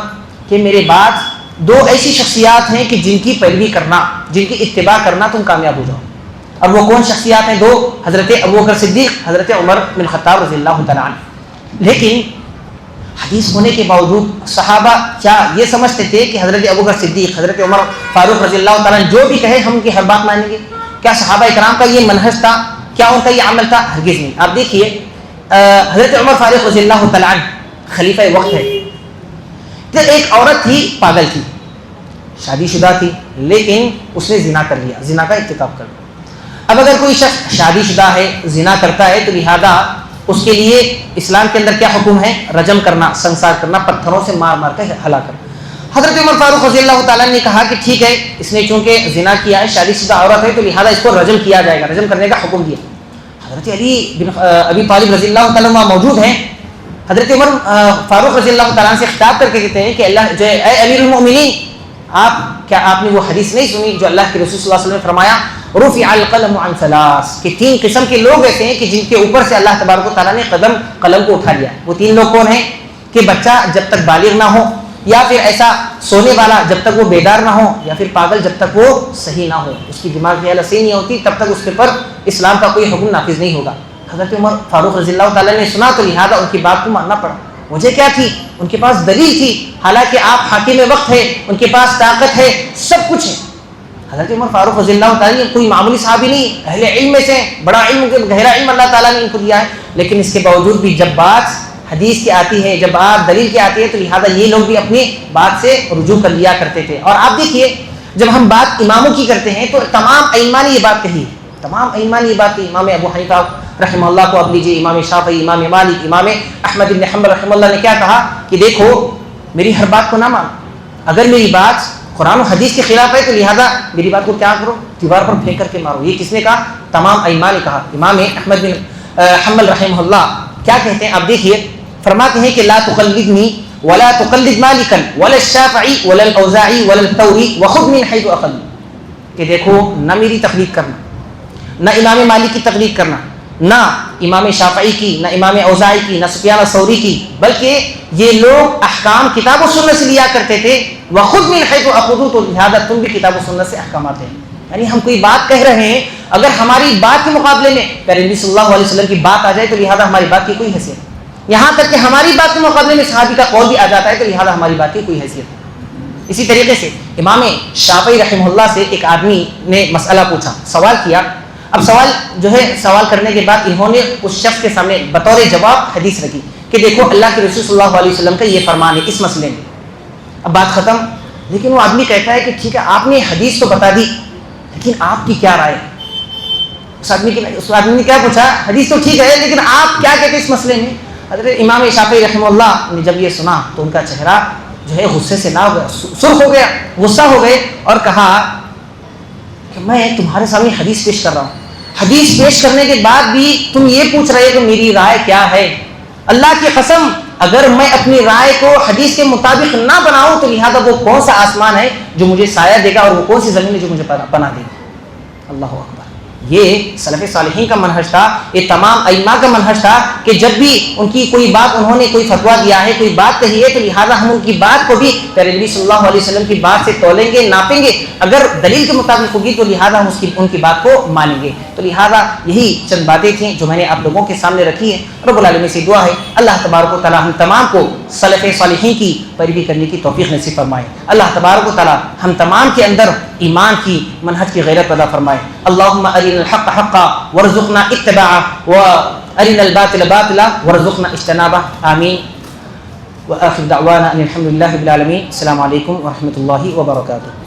کہ میرے بعد دو ایسی شخصیات ہیں کہ جن کی پیروی کرنا، جن کی اتباع کرنا تم کامیاب ہو جاؤ. اور وہ کون شخصیات ہیں؟ دو، حضرت ابوبکر صدیق، حضرت عمر بن خطاب رضی اللہ تعالیٰ عنہ. لیکن حدیث ہونے کے باوجود صحابہ کیا یہ سمجھتے تھے کہ حضرت ابوبکر صدیق، حضرت عمر فاروق رضی اللہ تعالیٰ عنہ جو بھی کہے ہم ان کی ہر بات مانیں گے؟ کیا صحابہ اکرام کا یہ منہج تھا؟ کیا ان کا یہ عمل تھا؟ ہرگز نہیں. آپ دیکھیے حضرت عمر فاروق رضی اللہ تعالیٰ عنہ خلیفہ وقت ہے، تو ایک عورت تھی، پاگل تھی، شادی شدہ تھی، لیکن اس نے زنا کر لیا، زنا کا ارتکاب کر لیا. اب اگر کوئی شخص شادی شدہ ہے، زنا کرتا ہے، تو لہذا اس کے لیے اسلام کے اندر کیا حکم ہے؟ رجم کرنا، سنسار کرنا، پتھروں سے مار مار کر ہلاک کرنا. حضرت عمر فاروق رضی اللہ تعالیٰ نے کہا کہ ٹھیک ہے، اس نے چونکہ زنا کیا ہے، شادی شدہ عورت ہے، تو لہذا اس کو رجم کیا جائے گا، رجم کرنے کا حکم دیا. حضرت علی بن ابی طالب رضی اللہ تعالیٰ عنہ موجود ہیں. حضرت عمر فاروق رضی اللہ تعالیٰ سے خطاب کر کے کہتے ہیں کہ اللہ جو اے امیر المؤمنین، آپ نے وہ حدیث نہیں سنی جو اللہ کے رسول صلی اللہ علیہ وسلم نے فرمایا رفع القلم عن ثلاث، کہ تین قسم کے لوگ ایسے ہیں کہ جن کے اوپر سے اللہ تبارک و تعالیٰ نے قلم کو اٹھا لیا. وہ تین لوگ کون ہیں؟ کہ بچہ جب تک بالغ نہ ہو، یا پھر ایسا سونے والا جب تک وہ بیدار نہ ہو، یا پھر پاگل جب تک وہ صحیح نہ ہو، اس کی دماغ کی حالت صحیح نہیں ہوتی، تب تک اس کے پر اسلام کا کوئی حکم نافذ نہیں ہوگا. حضرت عمر فاروق رضی اللہ تعالیٰ نے سنا، تو لہذا ان کی بات کو ماننا پڑا. مجھے کیا تھی؟ ان کے پاس دلیل تھی، حالانکہ آپ حاکم وقت ہے، ان کے پاس طاقت ہے، سب کچھ ہے. حضرت عمر فاروق رضی اللہ تعالیٰ کوئی معمولی صحابی نہیں، اہل علم میں سے، بڑا علم، گہرا علم اللہ تعالیٰ نے ان کو دیا ہے، لیکن اس کے باوجود بھی جب بات حدیث کی آتی ہے، جب بات دلیل کی آتی ہے، تو لہٰذا یہ لوگ بھی اپنی بات سے رجوع کر لیا کرتے تھے. اور آپ دیکھیے جب ہم بات اماموں کی کرتے ہیں تو تمام ائمہ نے یہ بات کہی، تمام ائمہ نے یہ بات کہی. امام ابو حنیفہ رحمہ اللہ کو اب لیجیے، امام شافعی، امام مالک، امام احمد بن حنبل رحمہ اللہ نے کیا کہا کہ دیکھو میری ہر بات کو نہ مانو، اگر میری بات قرآن و حدیث کے خلاف ہے تو لہذا میری بات کو کیا کرو؟ دیوار پر پھینک کر کے مارو. یہ کس نے کہا؟ تمام ائمہ نے کہا. امام احمد بن حنبل رحمہ اللہ کیا کہتے ہیں؟ آپ دیکھیے فرماتے ہیں کہ لا تقلدنی ولا تقلد مالکا ولا الشافعی ولا الاوزاعی ولا الثوری وخذ من حيث اخذ، کہ دیکھو نہ میری تقلید کرنا، نہ امام مالک کی تقلید کرنا، نہ امام شافعی کی، نہ امام اوزاعی کی، نہ سفیان الثوری کی، بلکہ یہ لوگ احکام کتاب و سنت سے لیا کرتے تھے. وخذ من حيث اخذ، تو لہذا تم بھی کتاب و سنت سے احکامات ہیں. یعنی ہم کوئی بات کہہ رہے ہیں، اگر ہماری بات کے مقابلے میں پیارے نبی صلی اللہ علیہ وسلم کی بات آ جائے تو لہذا ہماری بات کی کوئی حیثیت نہیں. یہاں تک کہ ہماری بات کے مقابلے میں صحابی کا قول بھی آ جاتا ہے تو لہذا ہماری بات کی کوئی حیثیت نہیں. اسی طریقے سے امام شافعی رحمہ اللہ سے ایک آدمی نے مسئلہ پوچھا، سوال کیا. اب سوال جو ہے، سوال کرنے کے بعد انہوں نے اس شخص کے سامنے بطور جواب حدیث رکھی کہ دیکھو اللہ کے رسول صلی اللہ علیہ وسلم کا یہ فرمان ہے اس مسئلے میں. اب بات ختم. لیکن وہ آدمی کہتا ہے کہ ٹھیک ہے آپ نے حدیث تو بتا دی، لیکن آپ کی کیا رائے ہے؟ اس آدمی نے کیا پوچھا؟ حدیث تو ٹھیک ہے لیکن آپ کیا کہتے ہیں اس مسئلے میں؟ حضرت امام شافعی رحمہ اللہ نے جب یہ سنا تو ان کا چہرہ جو ہے غصے سے نہ ہو گیا، سرخ ہو گیا، غصہ ہو گئے اور کہا کہ میں تمہارے سامنے حدیث پیش کر رہا ہوں، حدیث پیش کرنے کے بعد بھی تم یہ پوچھ رہے کہ میری رائے کیا ہے؟ اللہ کی قسم اگر میں اپنی رائے کو حدیث کے مطابق نہ بناؤں تو لہذا وہ کون سا آسمان ہے جو مجھے سایہ دے گا، اور وہ کون سی زمین ہے جو مجھے پناہ دے گی؟ اللہ اکبر۔ یہ سلف صالحین کا منہج تھا، یہ تمام ائمہ کا منہج تھا کہ جب بھی ان کی کوئی بات، انہوں نے کوئی فتویٰ دیا ہے، کوئی بات کہی ہے، تو لہٰذا ہم ان کی بات کو بھی پیارے نبی صلی اللہ علیہ وسلم کی بات سے تولیں گے، ناپیں گے، اگر دلیل کے مطابق ہوگی تو لہٰذا ہم ان کی بات کو مانیں گے۔ تو لہٰذا یہی چند باتیں تھیں جو میں نے آپ لوگوں کے سامنے رکھی ہیں۔ رب العالمین سے دعا ہے اللہ تبارک و تعالی ہم تمام کو سلف صالحین کی پیروی کرنے کی توفیق نصیب فرمائے۔ اللہ تبارک و تعالی ہم تمام کے اندر ایمان کی، منہج کی غیرت پیدا فرمائے۔ اللہم ارنا الحق حقا وارزقنا اتباعہ وارنا الباطل باطلا وارزقنا اجتنابہ، آمین۔ وآخر دعوانا ان الحمد للہ رب العالمین۔ السلام علیکم ورحمۃ اللہ وبرکاتہ۔